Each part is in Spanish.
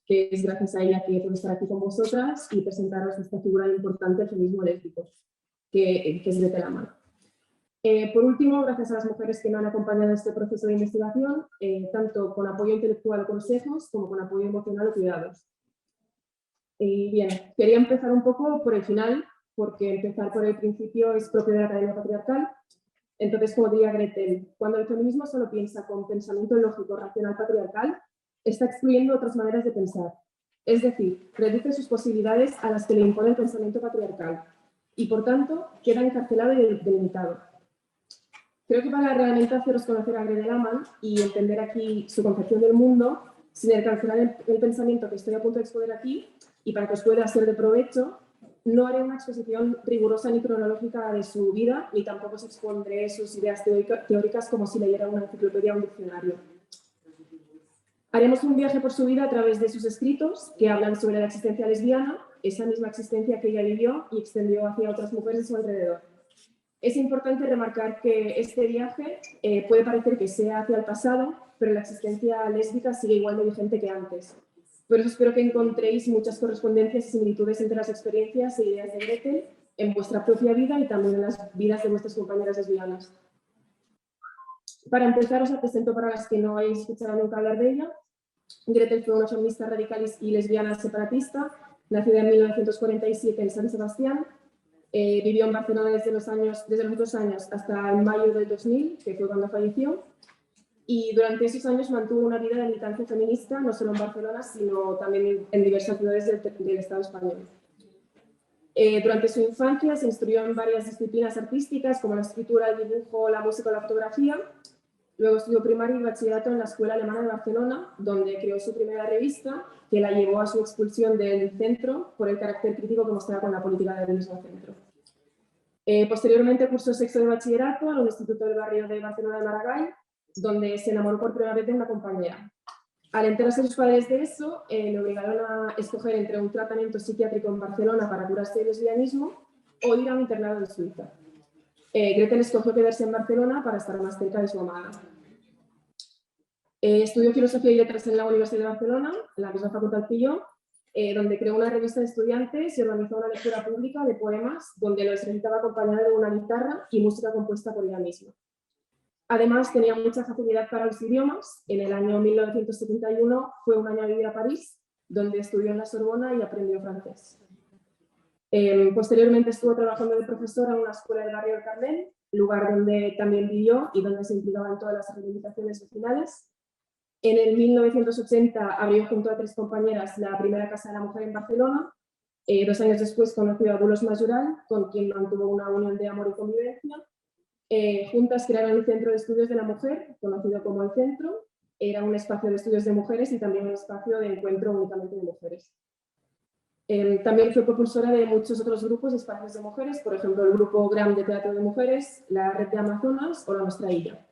que es gracias a ella que puedo estar aquí con vosotras y presentaros esta figura importante del feminismo lésbico, que es Gretel Amann. Por último, gracias a las mujeres que me han acompañado en este proceso de investigación, tanto con apoyo intelectual o consejos, como con apoyo emocional o cuidados. Bien, quería empezar un poco por el final, porque empezar por el principio es propio de la Academia Patriarcal. Entonces, como diría Gretel, cuando el feminismo solo piensa con pensamiento lógico, racional, patriarcal, está excluyendo otras maneras de pensar. Es decir, reduce sus posibilidades a las que le impone el pensamiento patriarcal y, por tanto, queda encarcelado y delimitado. Creo que para realmente haceros conocer a Gretel Amann y entender aquí su concepción del mundo, sin cancelar el pensamiento que estoy a punto de exponer aquí, y para que os pueda ser de provecho, no haré una exposición rigurosa ni cronológica de su vida, ni tampoco os expondré sus ideas teóricas como si leyera una enciclopedia o un diccionario. Haremos un viaje por su vida a través de sus escritos, que hablan sobre la existencia lesbiana, esa misma existencia que ella vivió y extendió hacia otras mujeres a su alrededor. Es importante remarcar que este viaje puede parecer que sea hacia el pasado, pero la existencia lésbica sigue igual de vigente que antes. Por eso espero que encontréis muchas correspondencias y similitudes entre las experiencias e ideas de Gretel en vuestra propia vida y también en las vidas de vuestras compañeras lesbianas. Para empezar, os la presento para las que no hayáis escuchado nunca hablar de ella. Gretel fue una feminista radical y lesbiana separatista, nacida en 1947 en San Sebastián. Vivió en Barcelona desde los 2 años hasta el mayo del 2000, que fue cuando falleció. Y durante esos años mantuvo una vida de militancia feminista, no solo en Barcelona, sino también en diversas ciudades del Estado español. Durante su infancia se instruyó en varias disciplinas artísticas, como la escritura, el dibujo, la música o la fotografía. Luego estudió primaria y bachillerato en la Escuela Alemana de Barcelona, donde creó su primera revista, que la llevó a su expulsión del centro por el carácter crítico que mostraba con la política del mismo centro. Posteriormente cursó sexto de bachillerato en un instituto del barrio de Barcelona de Maragall, donde se enamoró por primera vez de una compañera. Al enterarse sus padres de eso, le obligaron a escoger entre un tratamiento psiquiátrico en Barcelona para curarse del lesbianismo o ir a un internado en Suiza. Gretel escogió quedarse en Barcelona para estar más cerca de su amada. Estudió Filosofía y Letras en la Universidad de Barcelona, en la misma facultad que yo, donde creó una revista de estudiantes y organizó una lectura pública de poemas donde los recitaba acompañada de una guitarra y música compuesta por ella misma. Además, tenía mucha facilidad para los idiomas. En el año 1971 fue un año a vivir a París, donde estudió en la Sorbona y aprendió francés. Posteriormente estuvo trabajando de profesora en una escuela del barrio del Carmel, lugar donde también vivió y donde se implicaba en todas las reivindicaciones vecinales. En el 1980 abrió junto a 3 compañeras la primera Casa de la Mujer en Barcelona. 2 años después conoció a Dolors Majoral, con quien mantuvo una unión de amor y convivencia. Juntas crearon el Centro de Estudios de la Mujer, conocido como El Centro. Era un espacio de estudios de mujeres y también un espacio de encuentro únicamente de mujeres. También fue propulsora de muchos otros grupos y espacios de mujeres, por ejemplo, el Grupo GRAM de Teatro de Mujeres, la Red de Amazonas o la Nuestra Illa.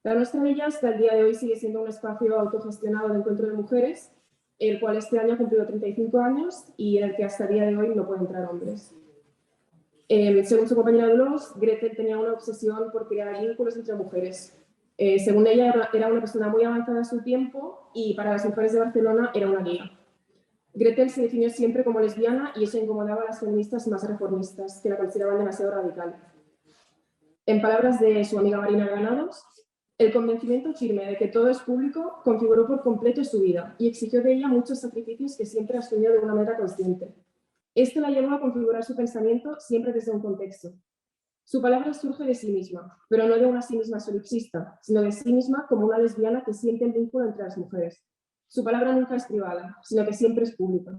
La Nuestra Illa hasta el día de hoy sigue siendo un espacio autogestionado de encuentro de mujeres, el cual este año ha cumplido 35 años y en el que hasta el día de hoy no pueden entrar hombres. Según su compañera Dolores, Gretel tenía una obsesión por crear vínculos entre mujeres. Según ella, era una persona muy avanzada a su tiempo y para las mujeres de Barcelona era una guía. Gretel se definió siempre como lesbiana y eso incomodaba a las feministas más reformistas, que la consideraban demasiado radical. En palabras de su amiga Marina Granados, el convencimiento firme de que todo es público configuró por completo su vida y exigió de ella muchos sacrificios que siempre asumió de una manera consciente. Esto la llevó a configurar su pensamiento siempre desde un contexto. Su palabra surge de sí misma, pero no de una sí misma solipsista, sino de sí misma como una lesbiana que siente el vínculo entre las mujeres. Su palabra nunca es privada, sino que siempre es pública.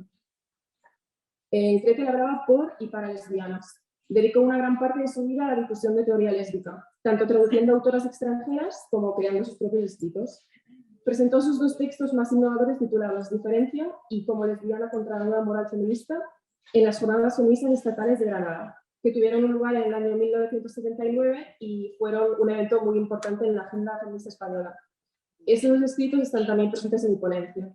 Gretel hablaba por y para lesbianas. Dedicó una gran parte de su vida a la difusión de teoría lésbica, tanto traduciendo autoras extranjeras como creando sus propios escritos. Presentó sus 2 textos más innovadores titulados Diferencia y Como lesbiana contra la nueva moral feminista en las jornadas feministas estatales de Granada, que tuvieron lugar en el año 1979 y fueron un evento muy importante en la agenda feminista española. Estos escritos están también presentes en mi ponencia.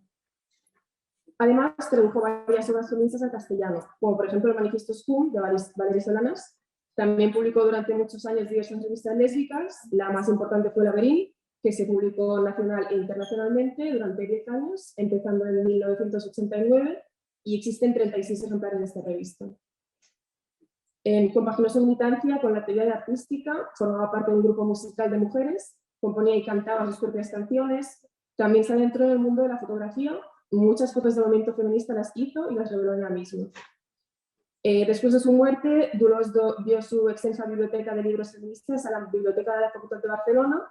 Además, tradujo varias obras feministas al castellano, como por ejemplo el Manifiesto Scum de Valeria Solanas. También publicó durante muchos años diversas revistas lésbicas. La más importante fue La Verín, que se publicó nacional e internacionalmente durante 10 años, empezando en 1989, y existen 36 ejemplares de esta revista. Compaginó su militancia con la actividad artística, formaba parte de un grupo musical de mujeres, componía y cantaba sus propias canciones, también se adentró en el mundo de la fotografía, muchas fotos del movimiento feminista las hizo y las reveló ella misma. Después de su muerte, Dolors dio su extensa biblioteca de libros feministas a la Biblioteca de la Facultad de Barcelona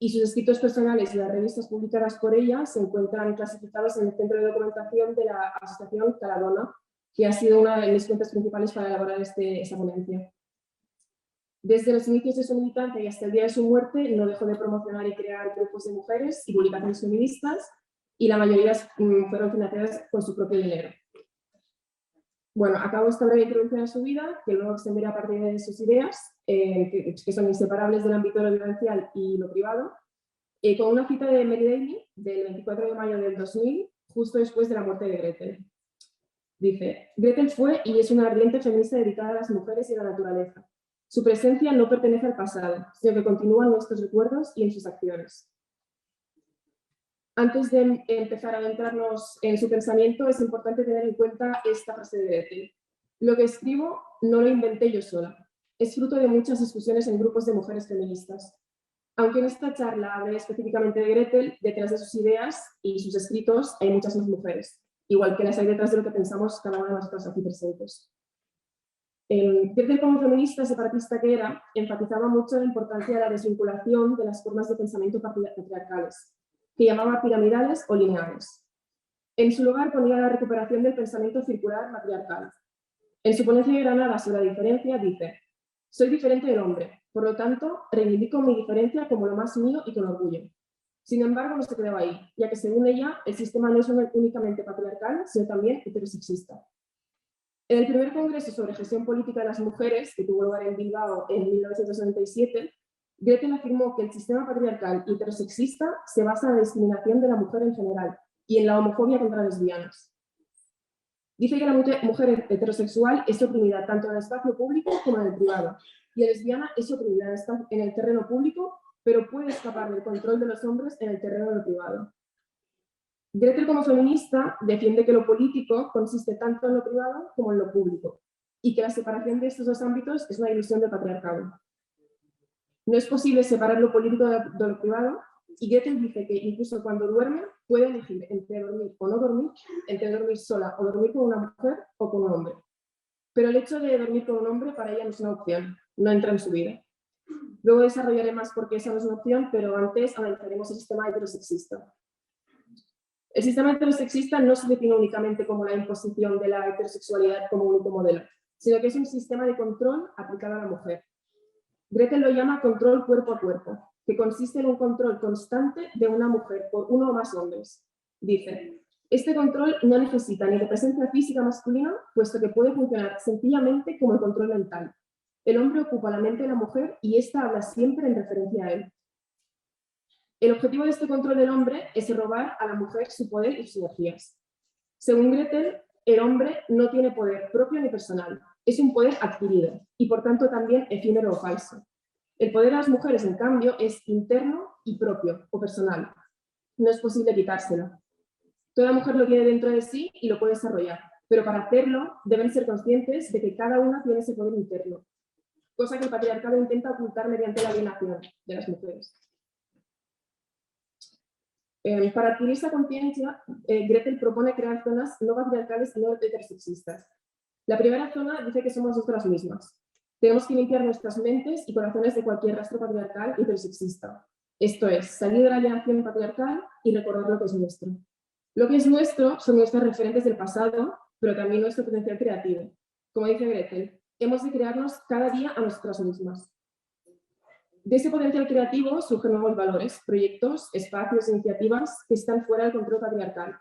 y sus escritos personales y las revistas publicadas por ella se encuentran clasificados en el Centro de Documentación de la Asociación Caradona, que ha sido una de mis fuentes principales para elaborar esta ponencia. Desde los inicios de su militancia y hasta el día de su muerte, no dejó de promocionar y crear grupos de mujeres y publicaciones feministas, y la mayoría fueron financiadas con su propio dinero. Bueno, acabo esta breve introducción a su vida, que luego extenderé a partir de sus ideas, que son inseparables del ámbito de lo vivencial y lo privado, con una cita de Mary Daly, del 24 de mayo del 2000, justo después de la muerte de Gretel. Dice: Gretel fue y es una ardiente feminista dedicada a las mujeres y a la naturaleza. Su presencia no pertenece al pasado, sino que continúa en nuestros recuerdos y en sus acciones. Antes de empezar a adentrarnos en su pensamiento, es importante tener en cuenta esta frase de Gretel. Lo que escribo no lo inventé yo sola. Es fruto de muchas discusiones en grupos de mujeres feministas. Aunque en esta charla hablé específicamente de Gretel, detrás de sus ideas y sus escritos hay muchas más mujeres, igual que las hay detrás de lo que pensamos cada una de nosotras aquí presentes. Gretel, como feminista separatista que era, enfatizaba mucho la importancia de la desvinculación de las formas de pensamiento patriarcales, que llamaba piramidales o lineales. En su lugar ponía la recuperación del pensamiento circular matriarcal. En su ponencia de Granada sobre la diferencia dice: soy diferente del hombre, por lo tanto, reivindico mi diferencia como lo más mío y con orgullo. Sin embargo, no se quedaba ahí, ya que según ella, el sistema no es únicamente patriarcal, sino también heterosexista. En el primer congreso sobre gestión política de las mujeres, que tuvo lugar en Bilbao en 1997, Gretel afirmó que el sistema patriarcal y heterosexista se basa en la discriminación de la mujer en general y en la homofobia contra lesbianas. Dice que la mujer heterosexual es oprimida tanto en el espacio público como en el privado, y la lesbiana es oprimida en el terreno público, pero puede escapar del control de los hombres en el terreno del privado. Gretel, como feminista, defiende que lo político consiste tanto en lo privado como en lo público, y que la separación de estos dos ámbitos es una ilusión del patriarcado. No es posible separar lo político de lo privado, y Gretel dice que incluso cuando duerme puede elegir entre dormir o no dormir, entre dormir sola o dormir con una mujer o con un hombre. Pero el hecho de dormir con un hombre para ella no es una opción, no entra en su vida. Luego desarrollaré más por qué esa no es una opción, pero antes analizaremos el sistema heterosexista. El sistema heterosexista no se define únicamente como la imposición de la heterosexualidad como único modelo, sino que es un sistema de control aplicado a la mujer. Gretel lo llama control cuerpo a cuerpo, que consiste en un control constante de una mujer por uno o más hombres. Dice: este control no necesita ni de presencia física masculina, puesto que puede funcionar sencillamente como el control mental. El hombre ocupa la mente de la mujer y ésta habla siempre en referencia a él. El objetivo de este control del hombre es robar a la mujer su poder y sus energías. Según Gretel, el hombre no tiene poder propio ni personal, es un poder adquirido y por tanto también efímero o falso. El poder de las mujeres, en cambio, es interno y propio o personal. No es posible quitárselo. Toda mujer lo tiene dentro de sí y lo puede desarrollar, pero para hacerlo deben ser conscientes de que cada una tiene ese poder interno, cosa que el patriarcado intenta ocultar mediante la alienación de las mujeres. Para adquirir esa conciencia, Gretel propone crear zonas no patriarcales y no heterosexistas. La primera zona dice que somos nosotras mismas. Tenemos que limpiar nuestras mentes y corazones de cualquier rastro patriarcal y heterosexista. Esto es, salir de la alienación patriarcal y recordar lo que es nuestro. Lo que es nuestro son nuestras referentes del pasado, pero también nuestro potencial creativo. Como dice Gretel, hemos de crearnos cada día a nosotras mismas. De ese potencial creativo surgen nuevos valores, proyectos, espacios e iniciativas que están fuera del control patriarcal.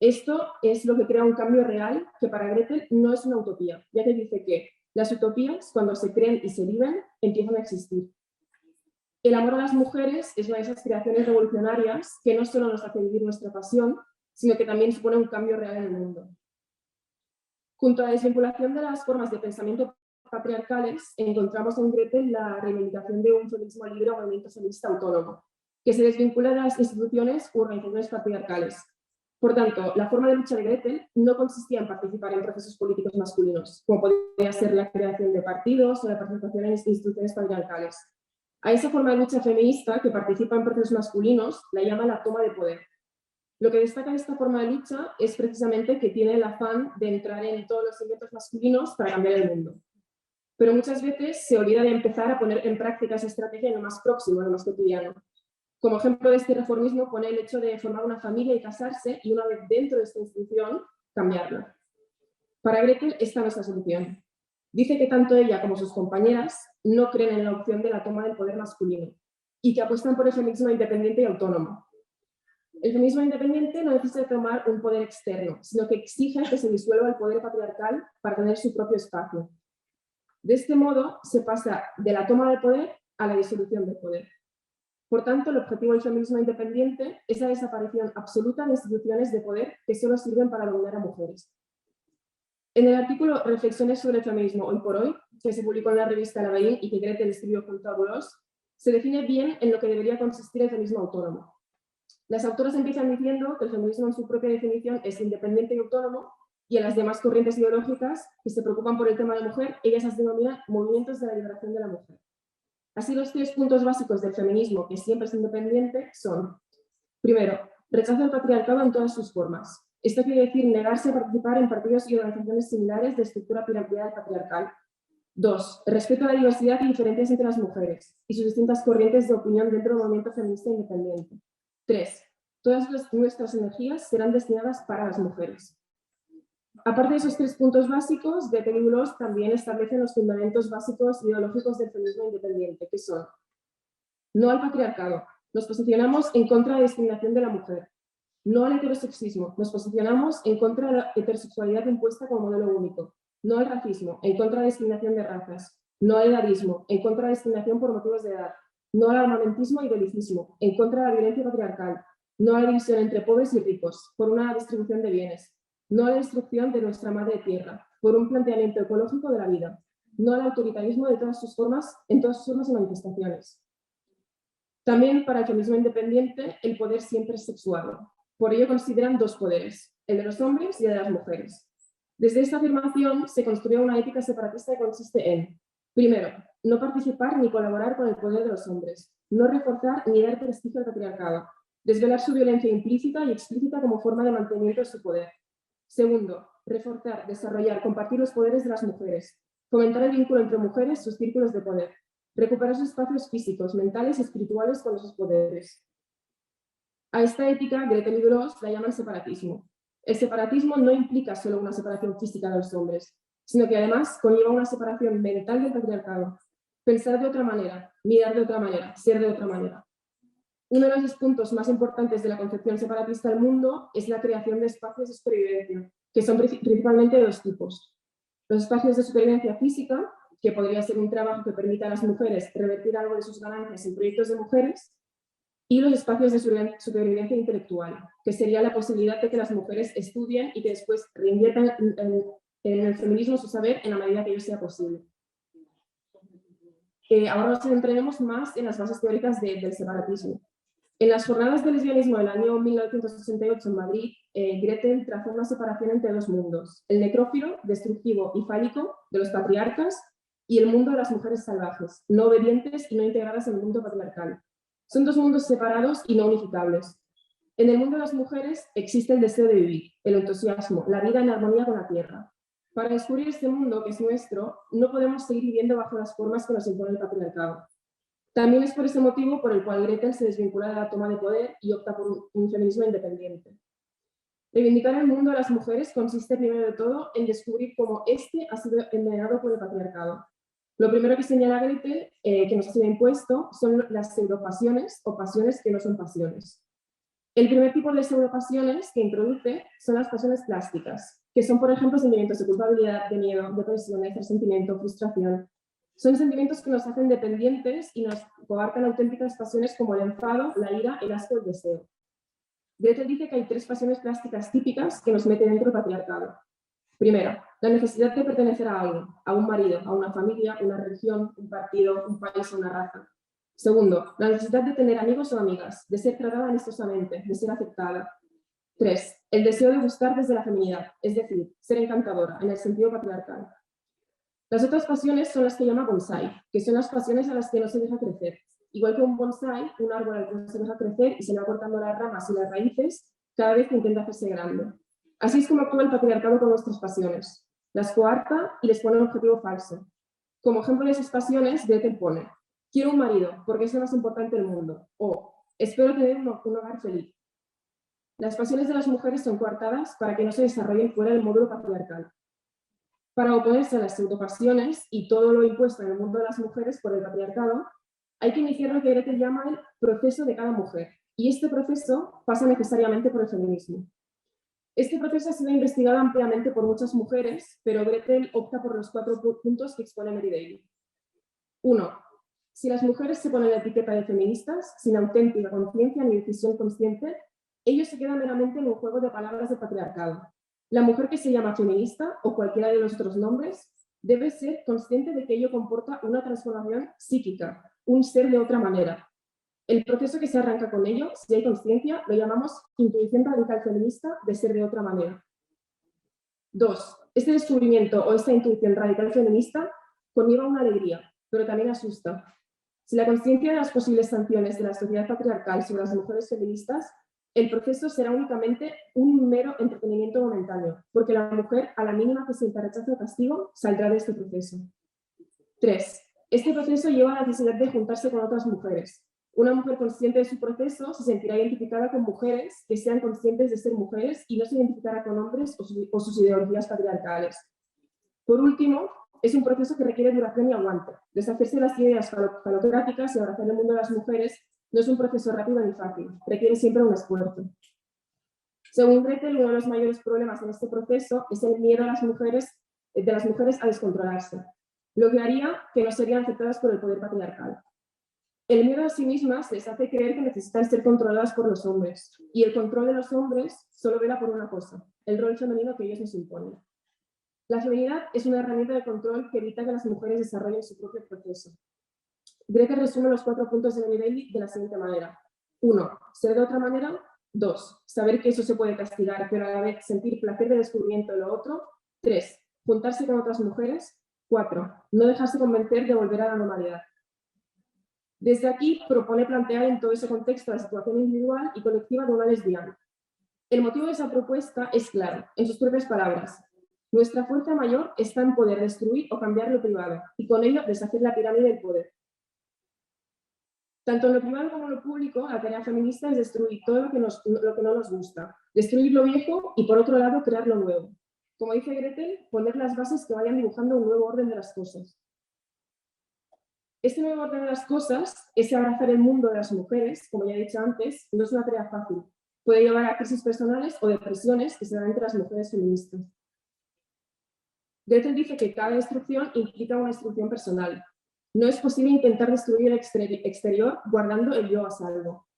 Esto es lo que crea un cambio real que para Gretel no es una utopía, ya que dice que las utopías, cuando se creen y se viven, empiezan a existir. El amor a las mujeres es una de esas creaciones revolucionarias que no solo nos hace vivir nuestra pasión, sino que también supone un cambio real en el mundo. Junto a la desvinculación de las formas de pensamiento patriarcales, encontramos en Gretel la reivindicación de un feminismo libre o movimiento feminista autónomo, que se desvincula de las instituciones u organizaciones patriarcales. Por tanto, la forma de lucha de Gretel no consistía en participar en procesos políticos masculinos, como podría ser la creación de partidos o la participación en instituciones patriarcales. A esa forma de lucha feminista que participa en procesos masculinos la llama la toma de poder. Lo que destaca de esta forma de lucha es precisamente que tiene el afán de entrar en todos los inventos masculinos para cambiar el mundo. Pero muchas veces se olvida de empezar a poner en práctica esa estrategia en lo más próximo, en lo más cotidiano. Como ejemplo de este reformismo pone el hecho de formar una familia y casarse y una vez dentro de esta institución, cambiarla. Para Gretel esta no es la solución. Dice que tanto ella como sus compañeras no creen en la opción de la toma del poder masculino y que apuestan por el feminismo independiente y autónomo. El feminismo independiente no necesita tomar un poder externo, sino que exige que se disuelva el poder patriarcal para tener su propio espacio. De este modo se pasa de la toma de poder a la disolución del poder. Por tanto, el objetivo del feminismo independiente es la desaparición absoluta de instituciones de poder que solo sirven para dominar a mujeres. En el artículo Reflexiones sobre el feminismo hoy por hoy, que se publicó en la revista La Veille y que Gretel escribió junto a Bolos, se define bien en lo que debería consistir el feminismo autónomo. Las autoras empiezan diciendo que el feminismo en su propia definición es independiente y autónomo, y a las demás corrientes ideológicas que se preocupan por el tema de la mujer, ellas las denominan movimientos de la liberación de la mujer. Así, los 3 puntos básicos del feminismo, que siempre es independiente, son: primero, rechazo al patriarcado en todas sus formas. Esto quiere decir negarse a participar en partidos y organizaciones similares de estructura piramidal patriarcal. 2, respeto a la diversidad y diferencias entre las mujeres y sus distintas corrientes de opinión dentro del movimiento feminista independiente. 3, todas nuestras energías serán destinadas para las mujeres. Aparte de esos 3 puntos básicos, Gretel y Bolos también establecen los fundamentos básicos ideológicos del feminismo independiente, que son: no al patriarcado, nos posicionamos en contra de la discriminación de la mujer; no al heterosexismo, nos posicionamos en contra de la heterosexualidad impuesta como modelo único; no al racismo, en contra de la discriminación de razas; no al edadismo, en contra de la discriminación por motivos de edad; no al armamentismo y belicismo, en contra de la violencia patriarcal; no a la división entre pobres y ricos, por una distribución de bienes; no a la destrucción de nuestra madre tierra, por un planteamiento ecológico de la vida; no al autoritarismo de todas sus formas, en todas sus formas y manifestaciones. También para el feminismo independiente el poder siempre es sexuado. Por ello consideran 2 poderes, el de los hombres y el de las mujeres. Desde esta afirmación se construye una ética separatista que consiste en: primero, no participar ni colaborar con el poder de los hombres; no reforzar ni dar prestigio al patriarcado; desvelar su violencia implícita y explícita como forma de mantenimiento de su poder. Segundo, reforzar, desarrollar, compartir los poderes de las mujeres; fomentar el vínculo entre mujeres, sus círculos de poder; recuperar sus espacios físicos, mentales y espirituales con esos poderes. A esta ética, Gretel y Bolos la llaman separatismo. El separatismo no implica solo una separación física de los hombres, sino que además conlleva una separación mental del patriarcado. Pensar de otra manera, mirar de otra manera, ser de otra manera. Uno de los puntos más importantes de la concepción separatista del mundo es la creación de espacios de supervivencia, que son principalmente de 2 tipos. Los espacios de supervivencia física, que podría ser un trabajo que permita a las mujeres revertir algo de sus ganancias en proyectos de mujeres; y los espacios de supervivencia intelectual, que sería la posibilidad de que las mujeres estudien y que después reinviertan en el feminismo su saber en la medida que ello sea posible. Ahora nos centraremos más en las bases teóricas del separatismo. En las jornadas de lesbianismo del año 1968 en Madrid, Gretel trazó una separación entre 2 mundos: el necrófilo, destructivo y fálico, de los patriarcas, y el mundo de las mujeres salvajes, no obedientes y no integradas en el mundo patriarcal. Son 2 mundos separados y no unificables. En el mundo de las mujeres existe el deseo de vivir, el entusiasmo, la vida en armonía con la tierra. Para descubrir este mundo que es nuestro, no podemos seguir viviendo bajo las formas que nos impone el patriarcado. También es por ese motivo por el cual Gretel se desvincula de la toma de poder y opta por un feminismo independiente. Reivindicar el mundo de las mujeres consiste primero de todo en descubrir cómo este ha sido envenenado por el patriarcado. Lo primero que señala Gretel, que nos ha sido impuesto, son las pseudopasiones o pasiones que no son pasiones. El primer tipo de pseudopasiones que introduce son las pasiones plásticas, que son, por ejemplo, sentimientos de culpabilidad, de miedo, depresión, de resentimiento, frustración. Son sentimientos que nos hacen dependientes y nos coartan auténticas pasiones como el enfado, la ira, el asco y el deseo. Gretel dice que hay 3 pasiones plásticas típicas que nos meten dentro del patriarcado. Primero, la necesidad de pertenecer a algo, a un marido, a una familia, una religión, un partido, un país o una raza. Segundo, la necesidad de tener amigos o amigas, de ser tratada amistosamente, de ser aceptada. 3. El deseo de gustar desde la feminidad, es decir, ser encantadora, en el sentido patriarcal. Las otras pasiones son las que llama bonsai, que son las pasiones a las que no se deja crecer. Igual que un bonsai, un árbol al que no se deja crecer y se le va cortando las ramas y las raíces cada vez que intenta hacerse grande. Así es como actúa el patriarcado con nuestras pasiones. Las coarta y les pone un objetivo falso. Como ejemplo de esas pasiones, Gretel pone: quiero un marido porque es lo más importante del mundo. O espero tener un hogar feliz. Las pasiones de las mujeres son coartadas para que no se desarrollen fuera del módulo patriarcal. Para oponerse a las pseudopasiones y todo lo impuesto en el mundo de las mujeres por el patriarcado, hay que iniciar lo que Gretel llama el proceso de cada mujer. Y este proceso pasa necesariamente por el feminismo. Este proceso ha sido investigado ampliamente por muchas mujeres, pero Gretel opta por los 4 puntos que expone Mary Daly. 1. Si las mujeres se ponen la etiqueta de feministas, sin auténtica conciencia ni decisión consciente, ellos se quedan meramente en un juego de palabras de patriarcado. La mujer que se llama feminista, o cualquiera de los otros nombres, debe ser consciente de que ello comporta una transformación psíquica, un ser de otra manera. El proceso que se arranca con ello, si hay conciencia, lo llamamos intuición radical feminista de ser de otra manera. 2. Este descubrimiento o esta intuición radical feminista conlleva una alegría, pero también asusta. Si la conciencia de las posibles sanciones de la sociedad patriarcal sobre las mujeres feministas, el proceso será únicamente un mero entretenimiento momentáneo, porque la mujer, a la mínima que sienta rechazo o castigo, saldrá de este proceso. 3. Este proceso lleva a la necesidad de juntarse con otras mujeres. Una mujer consciente de su proceso se sentirá identificada con mujeres que sean conscientes de ser mujeres y no se identificará con hombres o sus ideologías patriarcales. Por último, es un proceso que requiere duración y aguante. Deshacerse de las ideas falocráticas y abrazar el mundo de las mujeres no es un proceso rápido ni fácil, requiere siempre un esfuerzo. Según Gretel, uno de los mayores problemas en este proceso es el miedo de las mujeres a descontrolarse, lo que haría que no serían aceptadas por el poder patriarcal. El miedo a sí mismas les hace creer que necesitan ser controladas por los hombres, y el control de los hombres solo vela por una cosa: el rol femenino que ellos nos imponen. La feminidad es una herramienta de control que evita que las mujeres desarrollen su propio proceso. Gretel resume los 4 puntos de Mary Daly de la siguiente manera. 1. Ser de otra manera. 2. Saber que eso se puede castigar, pero a la vez sentir placer de descubrimiento de lo otro. 3. Juntarse con otras mujeres. 4. No dejarse convencer de volver a la normalidad. Desde aquí propone plantear en todo ese contexto la situación individual y colectiva de una lesbiana. El motivo de esa propuesta es claro, en sus propias palabras. Nuestra fuerza mayor está en poder destruir o cambiar lo privado y con ello deshacer la pirámide del poder. Tanto en lo privado como en lo público, la tarea feminista es destruir todo lo que no nos gusta, destruir lo viejo y, por otro lado, crear lo nuevo. Como dice Gretel, poner las bases que vayan dibujando un nuevo orden de las cosas. Este nuevo orden de las cosas, ese abrazar el mundo de las mujeres, como ya he dicho antes, no es una tarea fácil. Puede llevar a crisis personales o depresiones que se dan entre las mujeres feministas. Gretel dice que cada destrucción implica una destrucción personal. No es posible intentar destruir el exterior guardando el yo a salvo.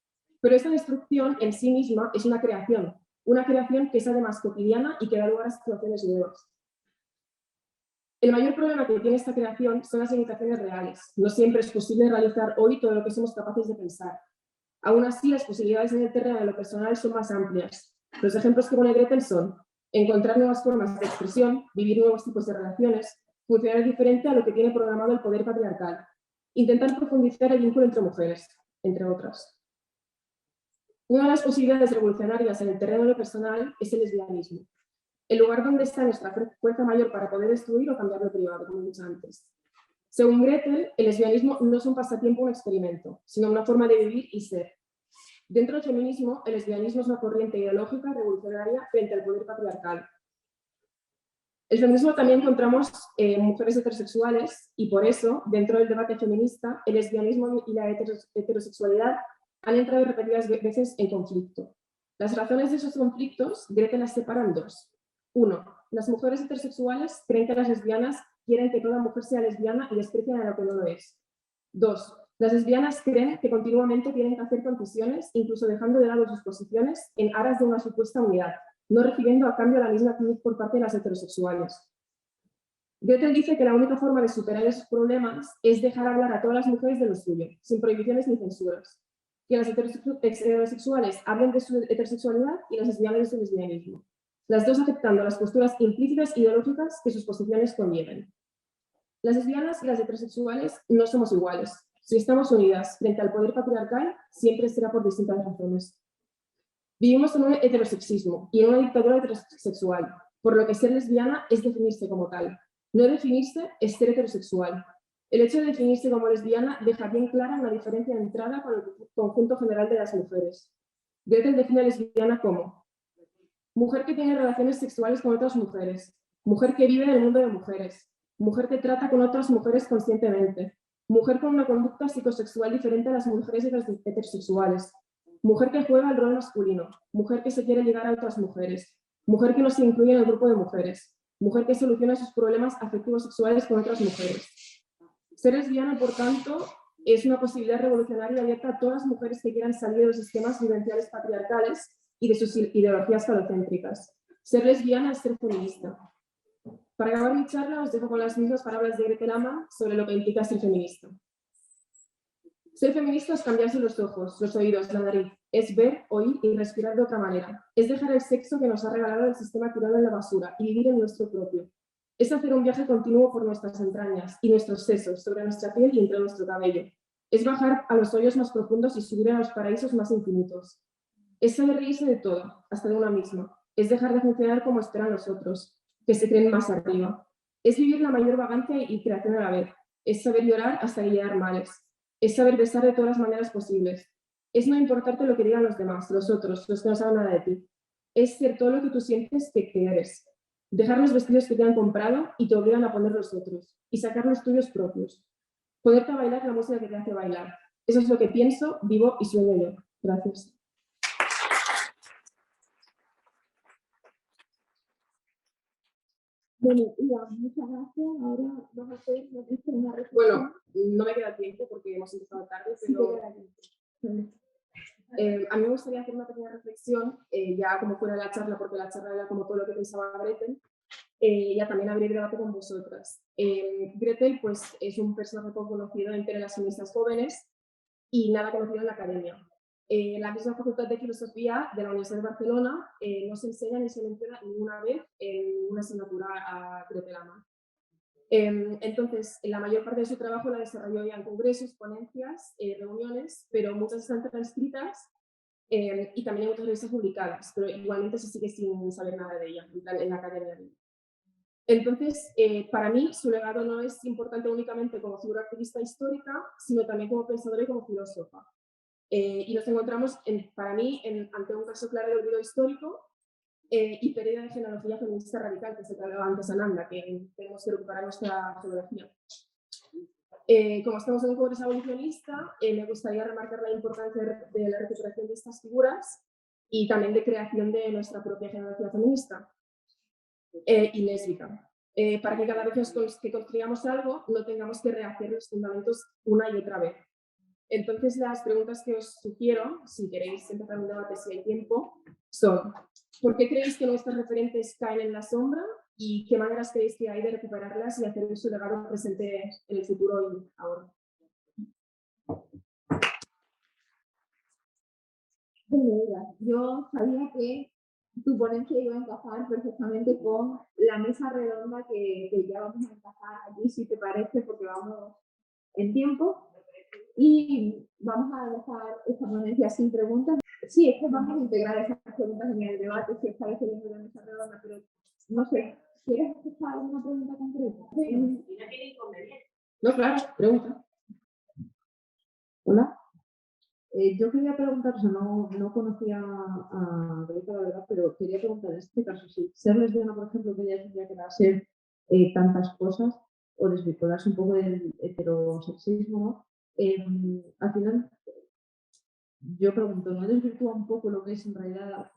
Pero esta destrucción en sí misma es una creación que es además cotidiana y que da lugar a situaciones nuevas. El mayor problema que tiene esta creación son las limitaciones reales. No siempre es posible realizar hoy todo lo que somos capaces de pensar. Aún así, las posibilidades en el terreno de lo personal son más amplias. Los ejemplos que pone Gretel son encontrar nuevas formas de expresión, vivir nuevos tipos de relaciones, funcionar diferente a lo que tiene programado el poder patriarcal, intentar profundizar el vínculo entre mujeres, entre otras. Una de las posibilidades revolucionarias en el terreno de lo personal es el lesbianismo, el lugar donde está nuestra fuerza mayor para poder destruir o cambiar lo privado, como he dicho antes. Según Gretel, el lesbianismo no es un pasatiempo o un experimento, sino una forma de vivir y ser. Dentro del feminismo, el lesbianismo es una corriente ideológica revolucionaria frente al poder patriarcal. El feminismo también encontramos mujeres heterosexuales y por eso, dentro del debate feminista, el lesbianismo y la heterosexualidad han entrado repetidas veces en conflicto. Las razones de esos conflictos, Gretel las separa en 2. 1. Las mujeres heterosexuales creen que las lesbianas quieren que toda mujer sea lesbiana y desprecian a lo que no lo es. 2. Las lesbianas creen que continuamente tienen que hacer concesiones, incluso dejando de lado sus posiciones en aras de una supuesta unidad, no recibiendo a cambio la misma actitud por parte de las heterosexuales. Goethe dice que la única forma de superar esos problemas es dejar hablar a todas las mujeres de lo suyo, sin prohibiciones ni censuras. Que las heterosexuales hablen de su heterosexualidad y las lesbianas de su lesbianismo. Las dos aceptando las posturas implícitas ideológicas que sus posiciones conlleven. Las lesbianas y las heterosexuales no somos iguales. Si estamos unidas frente al poder patriarcal, siempre será por distintas razones. Vivimos en un heterosexismo y en una dictadura heterosexual, por lo que ser lesbiana es definirse como tal. No definirse es ser heterosexual. El hecho de definirse como lesbiana deja bien clara una diferencia de entrada con el conjunto general de las mujeres. Goethe define a lesbiana como mujer que tiene relaciones sexuales con otras mujeres, mujer que vive en el mundo de mujeres, mujer que trata con otras mujeres conscientemente, mujer con una conducta psicosexual diferente a las mujeres heterosexuales, mujer que juega el rol masculino, mujer que se quiere ligar a otras mujeres, mujer que no se incluye en el grupo de mujeres, mujer que soluciona sus problemas afectivos sexuales con otras mujeres. Ser lesbiana, por tanto, es una posibilidad revolucionaria abierta a todas las mujeres que quieran salir de los sistemas vivenciales patriarcales y de sus ideologías falocéntricas. Ser lesbiana es ser feminista. Para acabar mi charla, os dejo con las mismas palabras de Grete Lama sobre lo que implica ser feminista. Ser feminista es cambiarse los ojos, los oídos, la nariz. Es ver, oír y respirar de otra manera. Es dejar el sexo que nos ha regalado el sistema tirado en la basura y vivir en nuestro propio. Es hacer un viaje continuo por nuestras entrañas y nuestros sesos, sobre nuestra piel y entre nuestro cabello. Es bajar a los hoyos más profundos y subir a los paraísos más infinitos. Es saber reírse de todo, hasta de una misma. Es dejar de funcionar como esperan los otros, que se creen más arriba. Es vivir la mayor vagancia y creación a la vez. Es saber llorar hasta guiar males. Es saber besar de todas las maneras posibles. Es no importarte lo que digan los demás, los otros, los que no saben nada de ti. Es ser todo lo que tú sientes que eres. Dejar los vestidos que te han comprado y te obligan a poner los otros. Y sacar los tuyos propios. Poderte a bailar la música que te hace bailar. Eso es lo que pienso, vivo y sueño yo. Gracias. Bueno, Ida, muchas gracias. Ahora vamos a hacer una reflexión. Bueno, no me queda tiempo porque hemos empezado tarde, pero a mí me gustaría hacer una pequeña reflexión, ya como fuera la charla, porque la charla era como todo lo que pensaba Gretel, ya también abrir debate con vosotras. Gretel pues, es un personaje poco conocido entre las feministas jóvenes y nada conocido en la academia. La misma Facultad de Filosofía de la Universidad de Barcelona no se enseña ni se menciona ninguna vez en una asignatura a Gretel Lama. Entonces, la mayor parte de su trabajo la desarrolló ya en congresos, ponencias, reuniones, pero muchas están transcritas y también en otras revistas publicadas, pero igualmente se sigue sin saber nada de ella en la academia. Entonces, para mí, su legado no es importante únicamente como figura activista histórica, sino también como pensadora y como filósofa. Y nos encontramos, para mí, ante un caso claro de olvido histórico y pérdida de genealogía feminista radical, que se hablaba antes Ananda, que tenemos que recuperar nuestra geografía. Como estamos en un congreso abolicionista, me gustaría remarcar la importancia de la recuperación de estas figuras y también de creación de nuestra propia genealogía feminista y lésbica, para que cada vez que construyamos algo no tengamos que rehacer los fundamentos una y otra vez. Entonces, las preguntas que os sugiero, si queréis empezar un debate si hay tiempo, son: ¿por qué creéis que nuestros referentes caen en la sombra? ¿Y qué maneras creéis que hay de recuperarlas y hacer su legado presente en el futuro y ahora? Bueno, yo sabía que tu ponencia iba a encajar perfectamente con la mesa redonda que ya vamos a encajar allí, si te parece, porque vamos en tiempo. Y vamos a dejar esta ponencia sin preguntas. Sí, es que vamos a integrar esas preguntas en el debate, si está diciendo la mesa redonda, pero no sé, ¿quieres escuchar alguna pregunta concreta? Sí. No, claro, pregunta. ¿Hola? Yo quería preguntar, o sea, no conocía a Greta, la verdad, pero quería preguntar en este caso, si ser lesbiana, por ejemplo, que ella tendría que ser tantas cosas, o desvincularse un poco del heterosexismo, ¿no? Al final, yo pregunto, ¿no desvirtúa un poco lo que es en realidad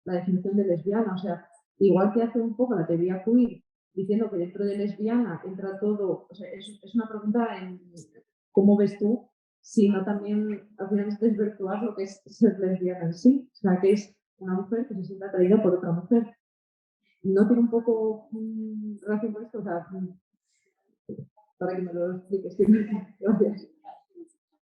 la definición de lesbiana? O sea, igual que hace un poco la teoría queer, diciendo que dentro de lesbiana entra todo, o sea, es una pregunta en cómo ves tú, sino también al final es desvirtuar lo que es ser lesbiana en sí, o sea, que es una mujer que se siente atraída por otra mujer. ¿no tiene un poco relación con esto? O sea, para que me lo expliques. Gracias.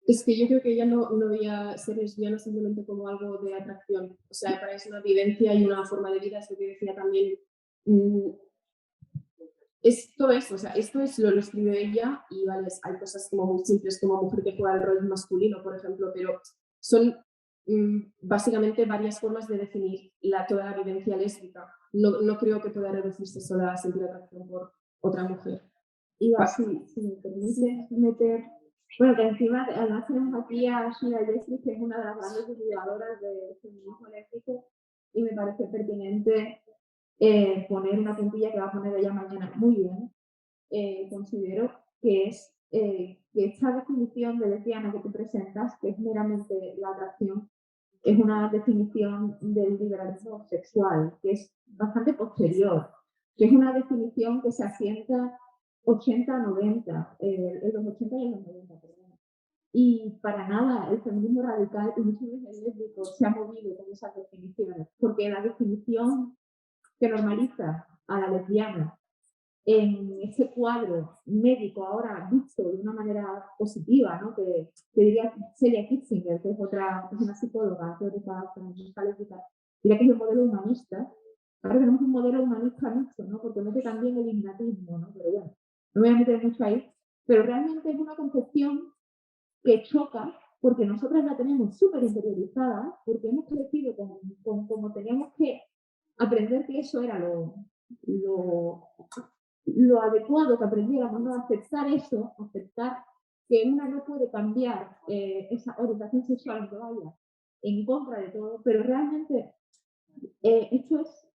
Es que yo creo que ella no veía ser lesbiana simplemente como algo de atracción. O sea, para ella es una vivencia y una forma de vida, es lo que decía también. Esto es, o sea, esto es lo escribió ella y vale, hay cosas como muy simples como mujer que juega el rol masculino, por ejemplo, pero son básicamente varias formas de definir toda la vivencia lésbica. No creo que pueda reducirse solo a sentir atracción por otra mujer. Y así, si me permites meter, bueno, que encima además tenemos aquí a Sheila Jeffries, que es una de las grandes divulgadoras del feminismo lésbico, y me parece pertinente poner una puntilla que va a poner ella mañana muy bien. Considero que es que esta definición de lesbiana que tú presentas, que es meramente la atracción, es una definición del liberalismo sexual, que es bastante posterior, que es una definición que se asienta 80-90, en los 80 y en los 90, perdón. Y para nada el feminismo radical y muchos de los lésbicos se ha movido con esas definiciones, porque la definición que normaliza a la lesbiana en ese cuadro médico ahora visto de una manera positiva, ¿no? Que diría Celia Kitzinger, que es una psicóloga teórica feminista lésbica, diría que es el modelo humanista. Ahora tenemos un modelo humanista mixto, ¿no? Porque mete también el ignatismo, ¿no? Pero bueno, no me voy a meter mucho ahí. Pero realmente es una concepción que choca porque nosotras la tenemos súper interiorizada, porque hemos crecido con como teníamos que aprender que eso era lo adecuado, que aprendiéramos, ¿no? Aceptar eso, aceptar que una no puede cambiar esa orientación sexual aunque vaya en contra de todo, pero realmente esto es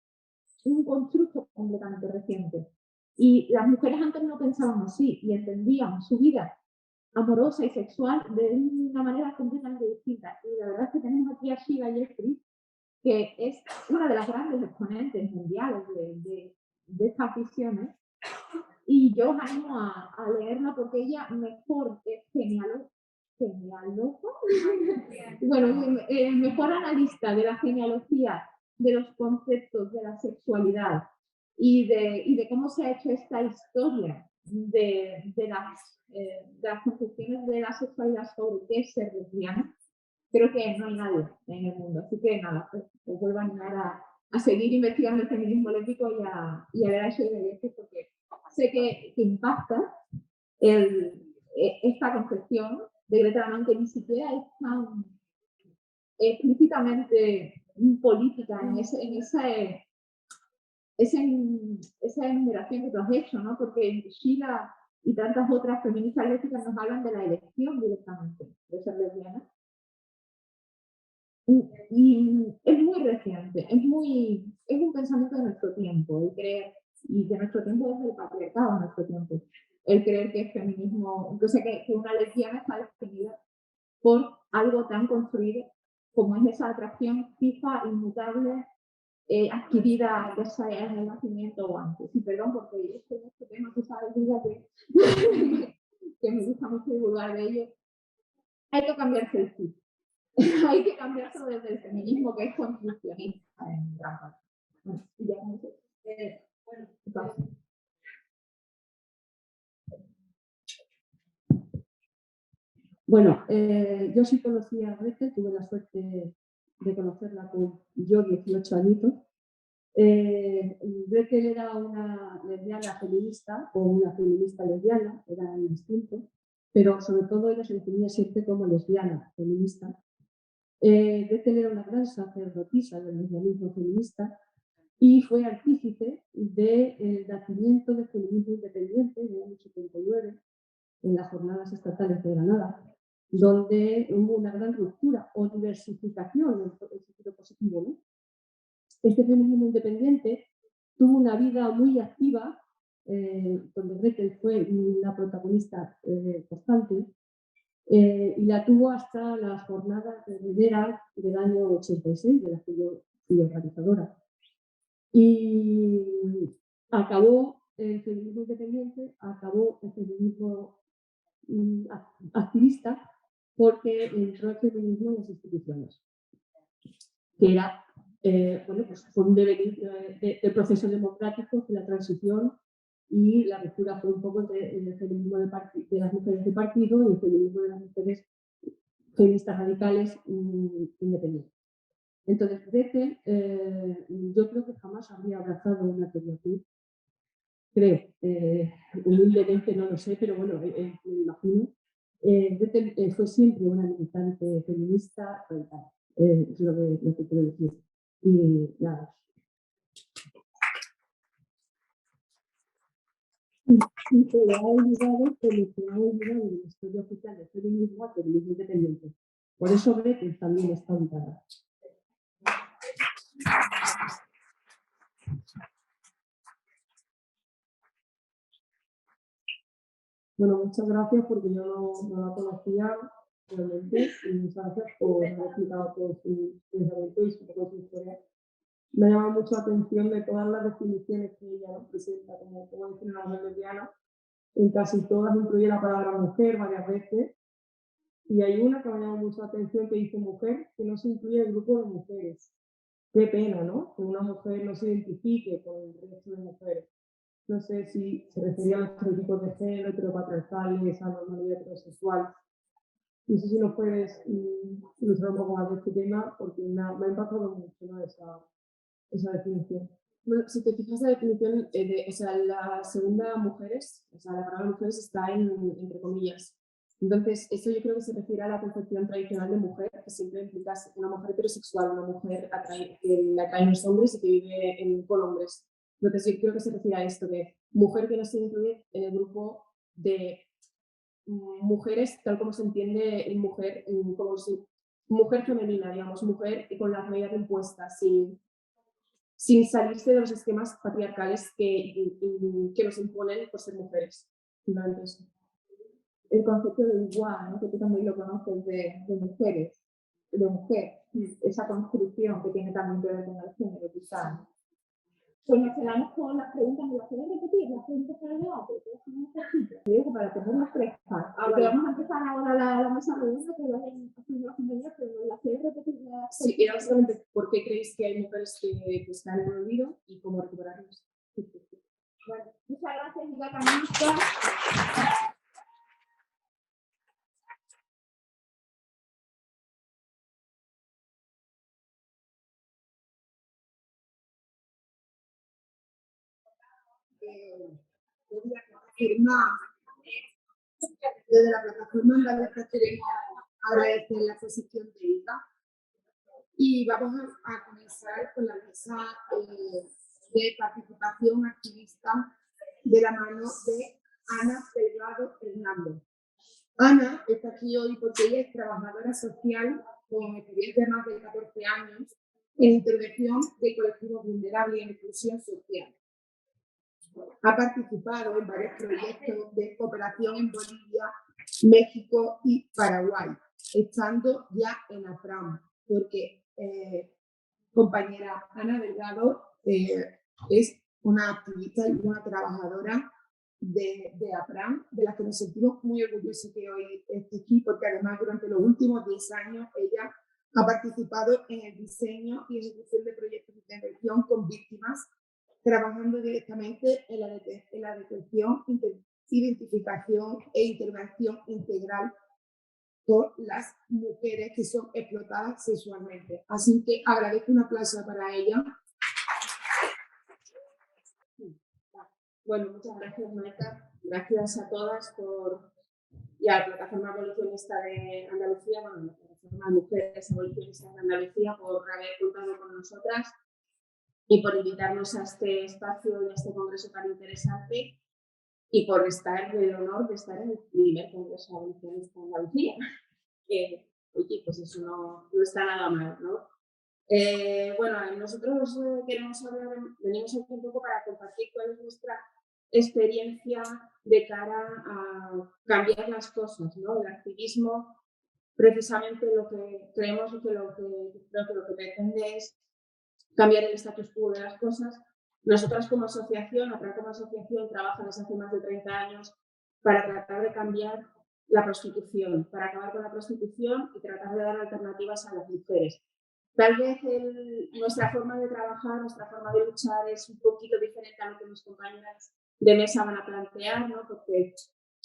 un constructo completamente reciente. Y las mujeres antes no pensaban así y entendían su vida amorosa y sexual de una manera completamente distinta. Y la verdad es que tenemos aquí a Sheila Jeffries, que es una de las grandes exponentes mundiales de estas visiones. Y yo os animo a leerla porque ella mejor es bueno, mejor analista de la genealogía de los conceptos de la sexualidad y de cómo se ha hecho esta historia de las concepciones de la sexualidad sobre qué es ser lesbiana. Creo que no hay nadie en el mundo. Así que nada, pues, os vuelvo a animar a seguir investigando el feminismo lésbico y a ver a eso de porque sé que impacta esta concepción de Greta Van, que ni siquiera es tan explícitamente política en esa enumeración que tú has hecho, ¿no? Porque Sheila y tantas otras feministas lésbicas nos hablan de la elección directamente de ser lesbiana. Y es muy reciente, es un pensamiento de nuestro tiempo, el creer, y de nuestro tiempo desde el patriarcado de nuestro tiempo, el creer que el feminismo, entonces que una lesbiana está definida por algo tan construido como es esa atracción fija, inmutable, adquirida ya sea en el nacimiento o antes. Y perdón, porque este tema que sabes, diga que me gusta mucho divulgar de ello, hay que cambiarse el chip. Hay que cambiarlo desde el feminismo, que es construccionista en gran parte. Bueno, y ya no sé. Bueno, yo sí conocí a Gretel, tuve la suerte de conocerla con yo 18 añitos. Gretel era una lesbiana feminista o una feminista lesbiana, era indistinto, pero sobre todo ella se definía siempre como lesbiana feminista. Gretel era una gran sacerdotisa del lesbianismo feminista y fue artífice del nacimiento del feminismo independiente en el año 79 en las jornadas estatales de Granada, donde hubo una gran ruptura o diversificación en el sentido positivo, ¿no? Este feminismo independiente tuvo una vida muy activa, donde Gretel fue una protagonista constante, y la tuvo hasta las jornadas de Rivera del año 86, de las que yo fui organizadora. Y acabó el feminismo independiente, acabó el feminismo activista, porque entró el feminismo en las instituciones, que era bueno, pues fue un devenir del proceso democrático, de la transición, y la ruptura fue un poco entre el feminismo de las mujeres de partido y el feminismo de las mujeres feministas radicales independientes. Entonces, Gretel, yo creo que jamás habría abrazado una teoría queer. Creo, humildemente no lo sé, pero bueno, me imagino. Gretel fue siempre una militante feminista radical, es lo que quiero decir. Y nada. Y se le ha olvidado que le se ha olvidado de la historia oficial del feminismo al feminismo independiente. Por eso Gretel también está olvidada. Bueno, muchas gracias porque yo no la conocía realmente y muchas gracias por haber explicado todo su pensamiento y su historia. Me ha llamado mucho la atención de todas las definiciones que ella nos presenta como decir una mujer lesbiana. En casi todas incluye la palabra mujer varias veces. Y hay una que me ha llamado mucho la atención que dice mujer, que no se incluye el grupo de mujeres. Qué pena, ¿no? Que una mujer no se identifique con el resto de mujeres. No sé si se refería a los estereotipos de género, heteropatriarcales, a la normalidad heterosexual. No sé si nos puedes ilustrar un poco más de este tema, porque me ha impactado mucho, ¿no? esa definición. Bueno, si te fijas la definición, o sea, la segunda mujeres, o sea, la palabra mujeres está entre comillas. Entonces, eso yo creo que se refiere a la concepción tradicional de mujer, que siempre implica una mujer heterosexual, una mujer que le atraen los hombres y que vive con hombres. Entonces, yo creo que se refiere a esto de mujer que no se incluye en el grupo de mujeres, tal como se entiende en mujer, como si, mujer femenina, digamos, mujer con las medidas impuestas, sin salirse de los esquemas patriarcales que nos imponen por ser mujeres. Entonces, el concepto de igual, ¿no? Que tú también lo conoces de mujeres, de mujer, esa construcción que tiene también que ver con el género, quizás. Pues nos quedamos con las preguntas, ¿me las puedes repetir? Las preguntas para el debate, digo, para tenerlas frescas. Porque vamos a empezar ahora la mesa redonda, que van a hacer los compañeros, pero las puedes repetir. Sí, era básicamente por qué creéis que hay mujeres que están en el olvido y cómo recuperarlos. Bueno, muchas gracias, Liga Caminista. Desde la plataforma Andalucía queremos agradecer la exposición de IVA y vamos a comenzar con la mesa de participación activista de la mano de Ana Delgado Hernández. Ana está aquí hoy porque ella es trabajadora social con experiencia de más de 14 años en intervención de colectivos vulnerables y en inclusión social. Ha participado en varios proyectos de cooperación en Bolivia, México y Paraguay, estando ya en APRAM, porque compañera Ana Delgado es una activista y una trabajadora de APRAM, de la que nos sentimos muy orgullosos que hoy esté aquí, porque además durante los últimos 10 años ella ha participado en el diseño y ejecución de proyectos de intervención con víctimas, trabajando directamente en la detección, identificación e intervención integral por las mujeres que son explotadas sexualmente. Así que agradezco un aplauso para ella. Bueno, muchas gracias, Maika. Gracias a todas y a la plataforma abolicionista de Andalucía, bueno, la plataforma de mujeres abolicionistas de Andalucía por haber contado con nosotras y por invitarnos a este espacio y a este congreso tan interesante y por estar el honor de estar en el primer congreso abolicionista de Andalucía. Que, oye, pues eso no está nada mal, ¿no? Bueno, nosotros queremos hablar, venimos aquí un poco para compartir cuál es nuestra experiencia de cara a cambiar las cosas, ¿no? El activismo, precisamente lo que creemos que lo que pretende es cambiar el status quo de las cosas. Nosotras como asociación, APRAM como asociación, trabaja desde hace más de 30 años para tratar de cambiar la prostitución, para acabar con la prostitución y tratar de dar alternativas a las mujeres. Tal vez nuestra forma de trabajar, nuestra forma de luchar es un poquito diferente a lo que mis compañeras de mesa van a plantear, ¿no? Porque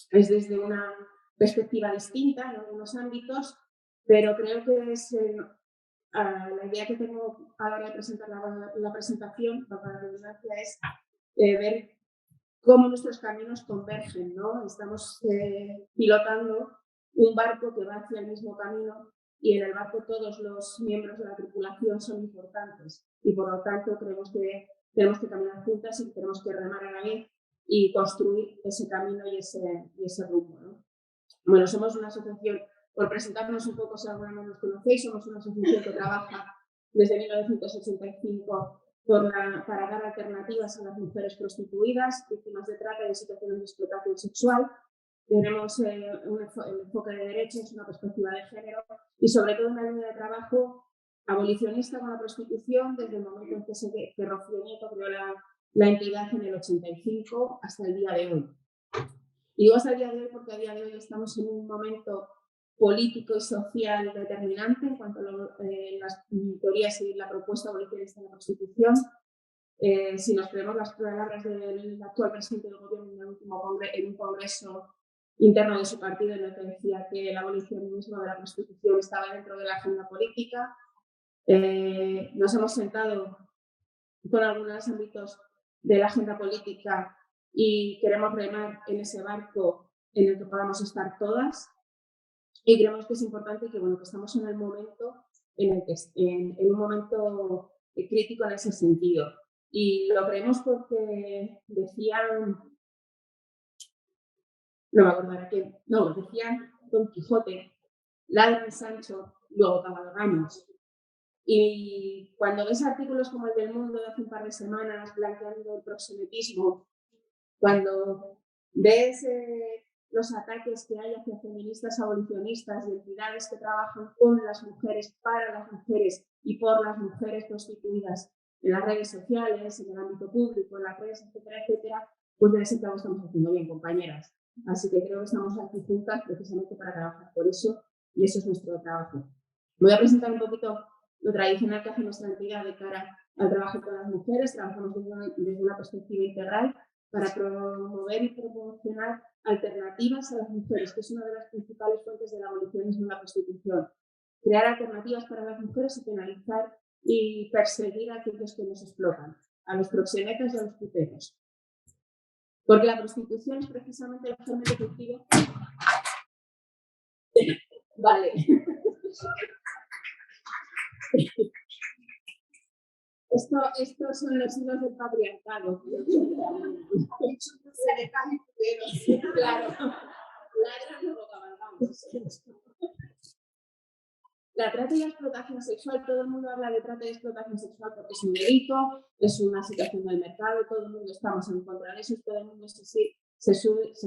es desde una perspectiva distinta en algunos ámbitos, pero creo que es la idea que tengo a la hora de presentar la presentación, para la redundancia, es ver cómo nuestros caminos convergen, ¿no? Estamos pilotando un barco que va hacia el mismo camino y en el barco todos los miembros de la tripulación son importantes y por lo tanto creemos que tenemos que caminar juntas y tenemos que remar a la vez y construir ese camino y ese rumbo, ¿no? Bueno, somos una asociación, por presentarnos un poco si alguna no nos conocéis, somos una asociación que trabaja desde 1985 para dar alternativas a las mujeres prostituidas, víctimas de trata y de situaciones de explotación sexual. Tenemos un enfoque de derechos, una perspectiva de género y sobre todo una línea de trabajo abolicionista con la prostitución desde el momento en que Rocío Nieto creó la entidad en el 85 hasta el día de hoy. Y digo hasta el día de hoy porque a día de hoy estamos en un momento político y social determinante en cuanto a las teorías y la propuesta abolicionista de la prostitución. Si nos creemos las palabras del actual presidente del gobierno en un congreso interno de su partido, en el que decía que el abolicionismo de la prostitución estaba dentro de la agenda política. Nos hemos sentado con algunos ámbitos de la agenda política y queremos remar en ese barco en el que podamos estar todas. Y creemos que es importante que, bueno, que estamos en el momento en el que en un decisivo crítico en ese sentido. Y lo creemos porque decían, no me acordaré quién, no, decían Don Quijote, ladra el Sancho, luego cabalgamos. Y cuando ves artículos como el del Mundo de hace un par de semanas blanqueando el proxenetismo, cuando ves los ataques que hay hacia feministas abolicionistas y entidades que trabajan con las mujeres, para las mujeres y por las mujeres prostituidas en las redes sociales, en el ámbito público, en las redes, etcétera, etcétera, pues de ese trabajo estamos haciendo bien, compañeras. Así que creo que estamos aquí juntas precisamente para trabajar por eso y eso es nuestro trabajo. Voy a presentar un poquito lo tradicional que hace nuestra entidad de cara al trabajo con las mujeres. Trabajamos desde una perspectiva integral para promover y promocionar alternativas a las mujeres, que es una de las principales fuentes del abolicionismo en la prostitución. Crear alternativas para las mujeres y penalizar y perseguir a aquellos que nos explotan, a los proxenetas y a los puteros. Porque la prostitución es precisamente el germen defectivo. Vale. Estos son los hilos del patriarcado. Claro. La trata y la explotación sexual, todo el mundo habla de trata y explotación sexual porque es un delito, es una situación del mercado, todo el mundo estamos en contra de eso, todo el mundo se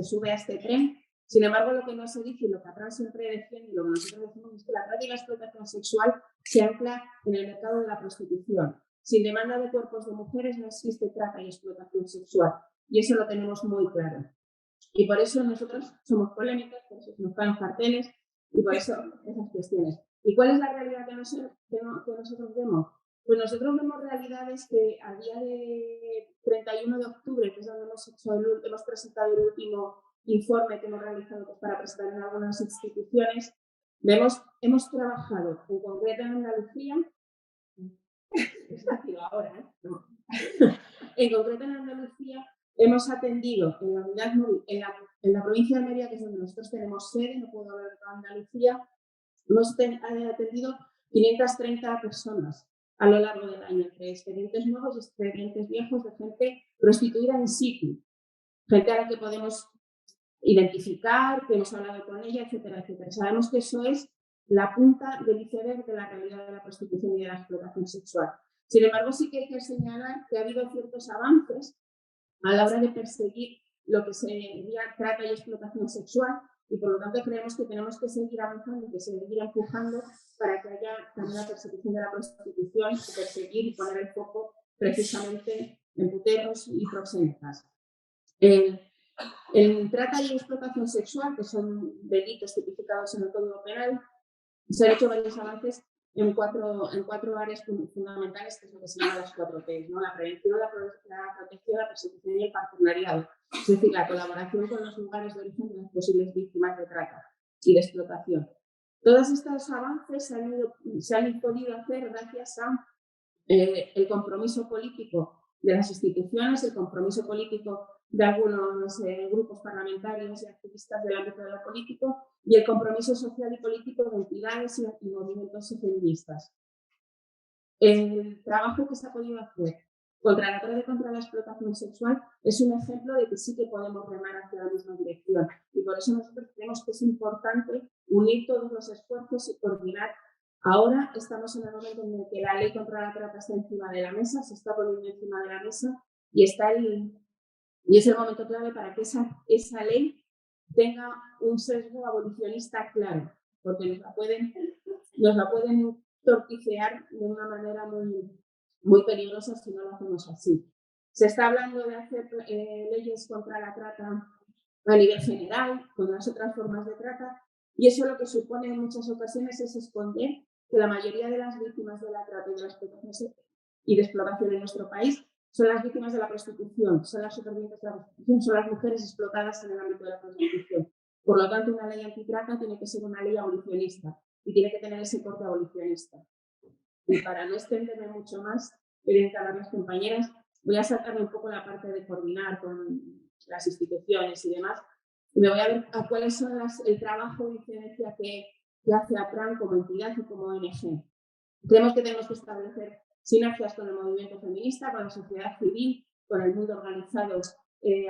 sube a este tren. Sin embargo, lo que no se dice y lo que atrás siempre defiende y lo que nosotros decimos es que la trata y la explotación sexual se ancla en el mercado de la prostitución. Sin demanda de cuerpos de mujeres no existe trata y explotación sexual y eso lo tenemos muy claro. Y por eso nosotros somos polémicas, por eso nos ponen carteles y por eso esas cuestiones. ¿Y cuál es la realidad que nosotros vemos? Pues nosotros vemos realidades que a día de 31 de octubre, que es donde hemos presentado el último informe que hemos realizado pues, para presentar en algunas instituciones, hemos trabajado en concreto en Andalucía, está activo ahora, ¿no? En concreto en Andalucía hemos atendido en la unidad móvil, en la provincia de Almería, que es donde nosotros tenemos sede, no puedo hablar de toda Andalucía, hemos atendido 530 personas a lo largo del año, entre expedientes nuevos y expedientes viejos de gente prostituida in situ, gente a la que podemos identificar, que hemos hablado con ella, etcétera, etcétera. Sabemos que eso es la punta del iceberg de la realidad de la prostitución y de la explotación sexual. Sin embargo, sí que hay que señalar que ha habido ciertos avances a la hora de perseguir lo que sería trata y explotación sexual y por lo tanto creemos que tenemos que seguir avanzando y que seguir empujando para que haya también la persecución de la prostitución y perseguir y poner el foco precisamente en puteros y proxenetas. En trata y explotación sexual, que son delitos tipificados en el Código Penal, se han hecho varios avances en cuatro áreas fundamentales, que es lo que se llama las 4 P, ¿no? La prevención, la protección, la persecución y el partenariado. Es decir, la colaboración con los lugares de origen de las posibles víctimas de trata y de explotación. Todos estos avances se han podido hacer gracias a el compromiso político de las instituciones, el compromiso político de algunos grupos parlamentarios y activistas del ámbito de lo político y el compromiso social y político de entidades y movimientos feministas. El trabajo que se ha podido hacer contra la trata y contra la explotación sexual es un ejemplo de que sí que podemos remar hacia la misma dirección, y por eso nosotros creemos que es importante unir todos los esfuerzos y coordinar. Ahora estamos en el momento en el que la ley contra la trata está encima de la mesa, se está poniendo encima de la mesa y es el momento clave para que esa ley tenga un sesgo abolicionista claro, porque nos la pueden torticear de una manera muy peligrosa si no lo hacemos así. Se está hablando de hacer leyes contra la trata a nivel general, con las otras formas de trata, y eso lo que supone en muchas ocasiones es esconder que la mayoría de las víctimas de la trata y de la explotación y de explotación en nuestro país son las víctimas de la prostitución, son las supervivientes de la prostitución, son las mujeres explotadas en el ámbito de la prostitución. Por lo tanto, una ley antitrata tiene que ser una ley abolicionista y tiene que tener ese corte abolicionista. Y para no extenderme mucho más, a las compañeras, voy a saltarme un poco la parte de coordinar con las instituciones y demás, y me voy a ver a cuáles son el trabajo de incidencia que hace APRAM como entidad y como ONG. Creemos que tenemos que establecer sinergias con el movimiento feminista, con la sociedad civil, con el mundo organizado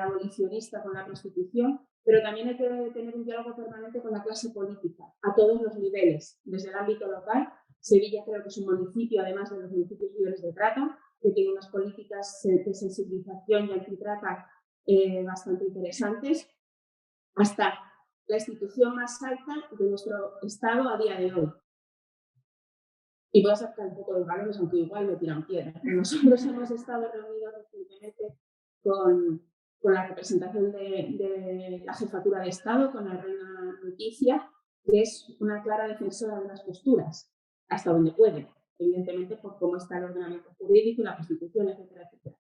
abolicionista, con la prostitución, pero también hay que tener un diálogo permanente con la clase política, a todos los niveles, desde el ámbito local. Sevilla creo que es un municipio, además de los municipios libres de trata, que tiene unas políticas de sensibilización y antitrata bastante interesantes, hasta la institución más alta de nuestro Estado a día de hoy. Y voy a sacar un poco de balones, aunque igual me tiran piedras. Nosotros hemos estado reunidos recientemente con la representación de la Jefatura de Estado, con la Reina Leticia, que es una clara defensora de las posturas, hasta donde puede, evidentemente por cómo está el ordenamiento jurídico y la Constitución, etcétera, etcétera.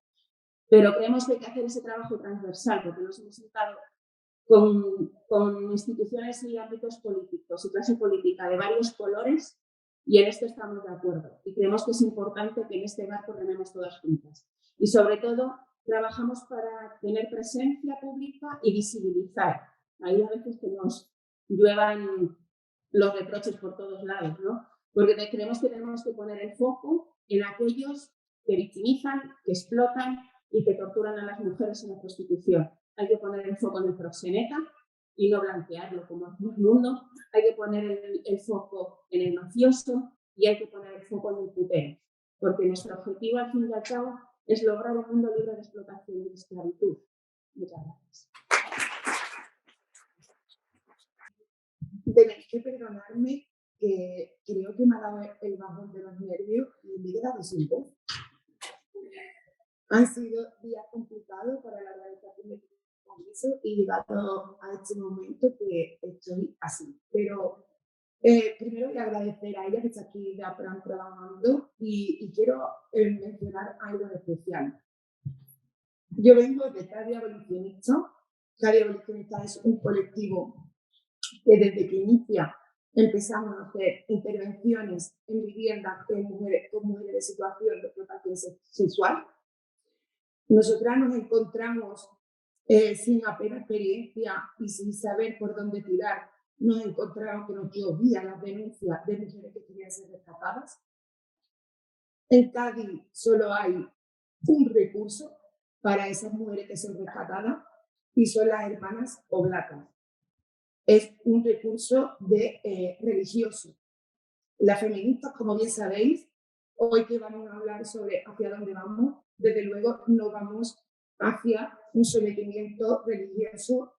Pero creemos que hay que hacer ese trabajo transversal, porque nos hemos sentado con instituciones y ámbitos políticos y clase política de varios colores, y en esto estamos de acuerdo. Y creemos que es importante que en este barco rememos todas juntas. Y sobre todo, trabajamos para tener presencia pública y visibilizar. Ahí a veces que nos lluevan los reproches por todos lados, ¿no? Porque creemos que tenemos que poner el foco en aquellos que victimizan, que explotan y que torturan a las mujeres en la prostitución. Hay que poner el foco en el proxeneta y no blanquearlo como hace el mundo. Hay que poner el foco en el mafioso y hay que poner el foco en el putero. Porque nuestro objetivo, al fin y al cabo, es lograr un mundo libre de explotación y de esclavitud. Muchas gracias. Tenéis que perdonarme, que creo que me ha dado el bajón de los nervios y me he quedado sin voz. Han sido días complicados para la organización del congreso y llegado a este momento que estoy así. Pero primero voy a agradecer a ella que está aquí de APRAM trabajando y quiero mencionar algo especial. Yo vengo de Cadre Abolicionista. Cadre Abolicionista es un colectivo que desde que inicia empezamos a hacer intervenciones en viviendas con mujeres de situación de explotación sexual. Nosotras nos encontramos sin apenas experiencia y sin saber por dónde tirar. Nos encontramos que nos llovían las denuncias de mujeres que querían ser rescatadas. En Cádiz solo hay un recurso para esas mujeres que son rescatadas y son las hermanas oblatas. Es un recurso religioso. Las feministas, como bien sabéis, hoy que vamos a hablar sobre hacia dónde vamos, desde luego no vamos hacia un sometimiento religioso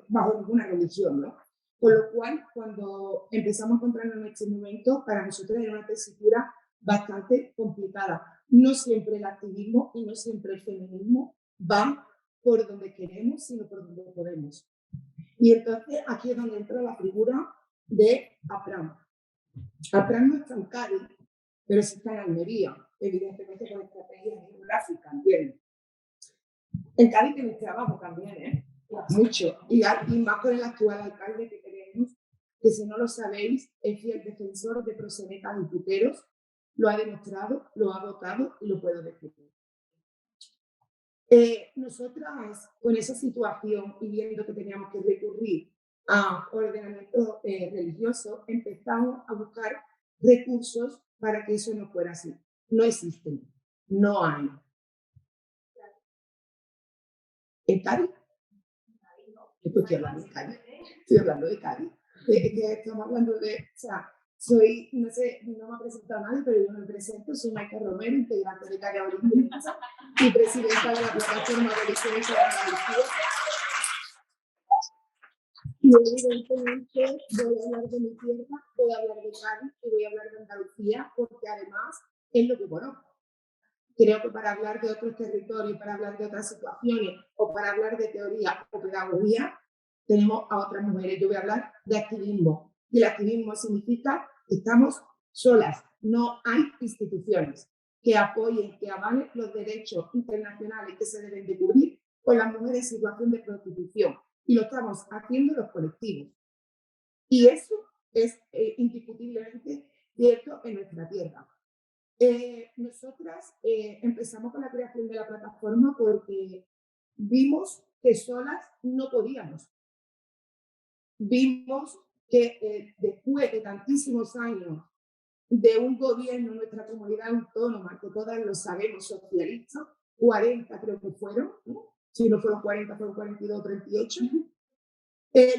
bajo ninguna religión, ¿no? Con lo cual, cuando empezamos a encontrarnos en este momento, para nosotros era una tesitura bastante complicada. No siempre el activismo y no siempre el feminismo van por donde queremos, sino por donde podemos. Y entonces aquí es donde entra la figura de APRAM. Apran no está en Cádiz, pero sí está en Almería, evidentemente con estrategia geográfica, ¿entiendes? En Cádiz tenéis trabajo también, ¿eh? Mucho. Y más con el actual alcalde que tenemos, que si no lo sabéis, es fiel defensor de prosenetas y puteros, lo ha demostrado, lo ha votado y lo puedo decir. Nosotras, con esa situación y viendo que teníamos que recurrir a ordenamiento religioso, empezamos a buscar recursos para que eso no fuera así. No existen, no hay. ¿En Cádiz? Estoy hablando de Cádiz. Estoy hablando de Cádiz. Que estamos hablando de, o sea, soy, no sé, no me ha presentado nadie, pero yo me presento, soy Maika Romero, integrante de Cádiz y presidenta de la plataforma de defensa de Andalucía. Y evidentemente voy a hablar de mi tierra, voy a hablar de Cádiz y voy a hablar de Andalucía, porque además es lo que conozco. Creo que para hablar de otros territorios, para hablar de otras situaciones o para hablar de teoría o pedagogía, tenemos a otras mujeres. Yo voy a hablar de activismo. Y el activismo significa que estamos solas, no hay instituciones que apoyen, que avalen los derechos internacionales que se deben de cubrir con las mujeres en situación de prostitución. Y lo estamos haciendo los colectivos. Y eso es indiscutiblemente cierto en nuestra tierra. Nosotras empezamos con la creación de la plataforma porque vimos que solas no podíamos. Vimos que después de tantísimos años de un gobierno en nuestra comunidad autónoma, que todas lo sabemos, socialista, 40 creo que fueron, ¿no? Si no fueron 40, fueron 42, 38.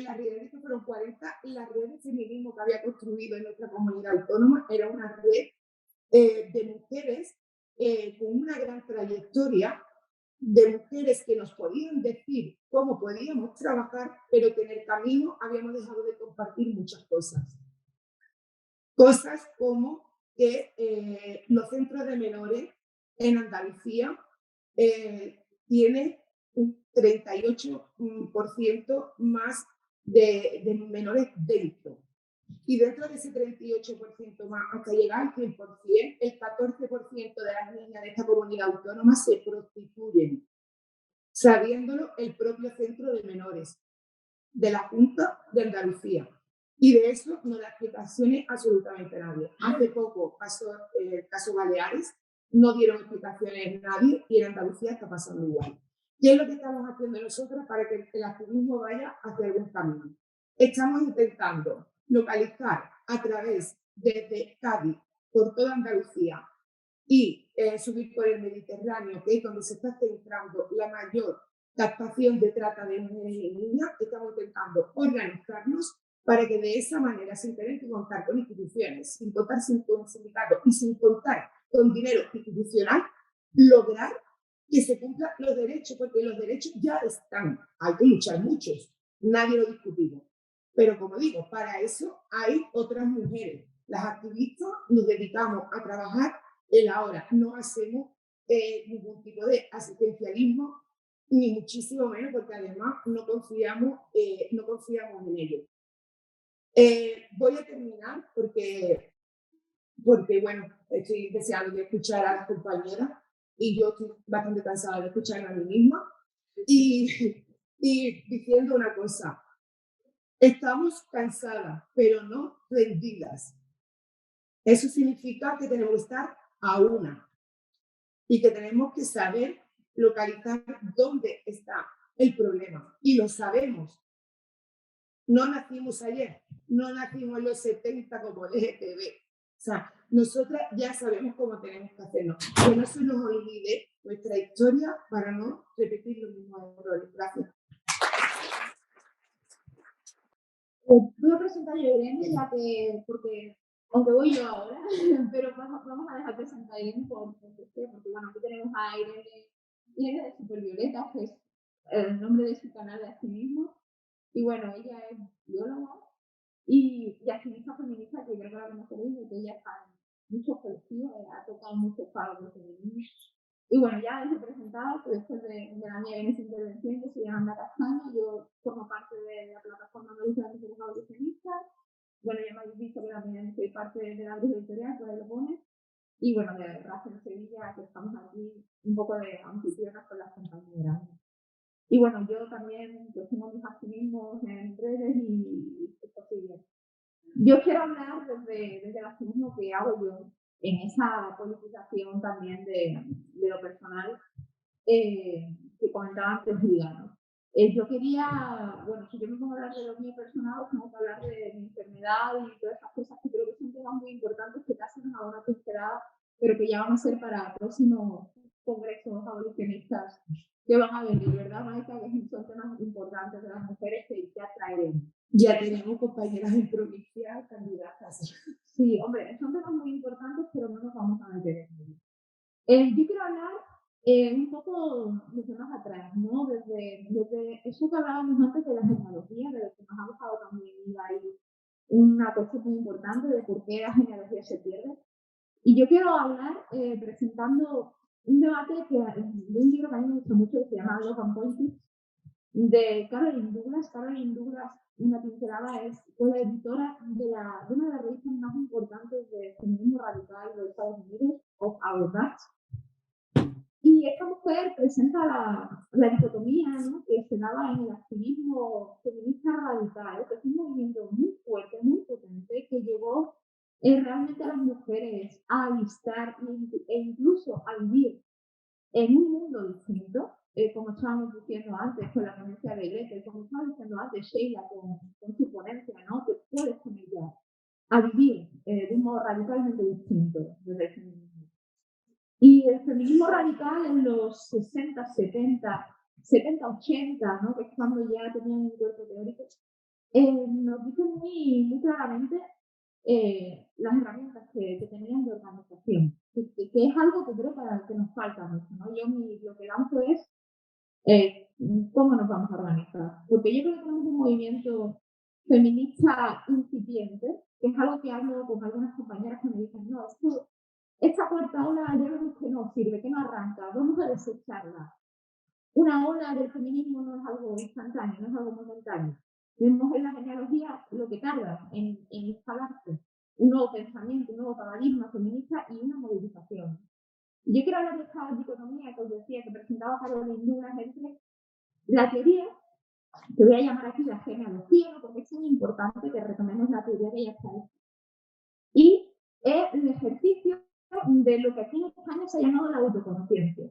Las redes que fueron 40, la red de feminismo que había construido en nuestra comunidad autónoma era una red de mujeres con una gran trayectoria, de mujeres que nos podían decir cómo podíamos trabajar, pero que en el camino habíamos dejado de compartir muchas cosas. Cosas como que los centros de menores en Andalucía tienen un 38% más de menores dentro. Y dentro de ese 38% más, hasta llegar al 100%, el 14% de las niñas de esta comunidad autónoma se prostituyen, sabiéndolo el propio centro de menores de la Junta de Andalucía. Y de eso no da explicaciones absolutamente nadie. Hace poco pasó el caso Baleares, no dieron explicaciones nadie y en Andalucía está pasando igual. ¿Qué es lo que estamos haciendo nosotros para que el activismo vaya hacia algún camino? Estamos intentando localizar a través desde Cádiz por toda Andalucía y subir por el Mediterráneo, que es donde se está centrando la mayor captación de trata de mujeres y niñas. Estamos intentando organizarnos para que de esa manera, sin tener que contar con instituciones, sin contar con sindicatos y sin contar con dinero institucional, lograr que se cumplan los derechos, porque los derechos ya están. Hay que luchar muchos, nadie lo discutimos. Pero como digo, para eso hay otras mujeres. Las activistas nos dedicamos a trabajar el ahora. No hacemos ningún tipo de asistencialismo, ni muchísimo menos, porque además no confiamos en ello. Voy a terminar porque bueno, estoy deseando de escuchar a las compañeras y yo estoy bastante cansada de escuchar a mí misma y diciendo una cosa. Estamos cansadas, pero no rendidas. Eso significa que tenemos que estar a una y que tenemos que saber localizar dónde está el problema. Y lo sabemos. No nacimos ayer, no nacimos en los 70 como LGTB. O sea, nosotras ya sabemos cómo tenemos que hacerlo. Que no se nos olvide nuestra historia para no repetir los mismos errores. Gracias. Voy a presentar yo a Irene, porque aunque voy yo ahora, pero vamos a dejar presentar a Irene porque bueno, aquí tenemos a Irene de Supervioleta, que es el nombre de su canal de activismo, y bueno, ella es bióloga y activista feminista, que creo que la conoceréis, porque ella está en muchos colectivos, ha tocado muchos palos de feminismo. Y bueno, ya les he presentado que después de la mía viene esa intervención, yo soy Ana Castaño, yo formo parte de la plataforma de mujeres abolicionistas bueno, ya me habéis visto que también soy parte de la Bruja Editorial, que lo pone, y bueno, de Raza en Sevilla, que estamos aquí un poco de anfitrionas con las compañeras. Y bueno, yo también pues, tengo mis activismos en redes y esto sigue. Yo quiero hablar desde el activismo que hago yo, en esa politización también de lo personal que comentaba antes Liga, ¿no? Yo quería, bueno, si yo me pongo a hablar de lo mío personal, tengo que hablar de mi enfermedad y todas esas cosas que creo que son temas muy importantes que casi nos hago una pincelada, pero que ya van a ser para próximos congresos abolicionistas que van a venir, ¿verdad, Maika? Que son temas importantes de las mujeres que ya traeremos. Ya tenemos compañeras en provincia candidatas. Sí, hombre, son temas muy importantes, pero no nos vamos a meter en ello. Yo quiero hablar un poco desde más atrás, ¿no? Desde eso que hablábamos antes de la genealogía, de lo que nos ha dejado también ahí una cuestión muy importante de por qué la genealogía se pierde. Y yo quiero hablar presentando un debate de un libro que a mí me gusta mucho que se llama Love and Politics, de Caroline Douglas. Caroline Douglas, una pincelada, fue la editora de una de las revistas más importantes de feminismo radical de Estados Unidos, Of Our Backs. Y esta mujer presenta la dicotomía, ¿no?, que se daba en el activismo feminista radical, que es un movimiento muy fuerte, muy potente, que llevó realmente a las mujeres a alistar e incluso a vivir en un mundo distinto, como estábamos diciendo antes con la ponencia de Lete, como estaba diciendo antes Sheila con su ponencia, ¿no?, que puedes con ella a vivir de un modo radicalmente distinto desde el feminismo. Y el feminismo radical en los 60, 70, 80, ¿no?, que es cuando ya tenían un cuerpo teórico, nos dice muy claramente las herramientas que tenían de organización, que es algo que creo que nos falta mucho, ¿no? Yo lo que lanzo es cómo nos vamos a organizar, porque yo creo que tenemos un movimiento feminista incipiente, que es algo que hablo con algunas compañeras que me dicen, no, esta cuarta ola ya vemos que no sirve, que no arranca, vamos a desecharla. Una ola del feminismo no es algo instantáneo, no es algo momentáneo. Vemos en la genealogía lo que tarda en instalarse un nuevo pensamiento, un nuevo paradigma feminista y una movilización. Yo quiero hablar de esta dicotomía que os decía, que presentaba Caroline Douglas entre la teoría, que voy a llamar aquí la genealogía, ¿no?, porque es muy importante que retomemos la teoría que ya está hecha, y el ejercicio de lo que aquí en España se ha llamado la autoconciencia,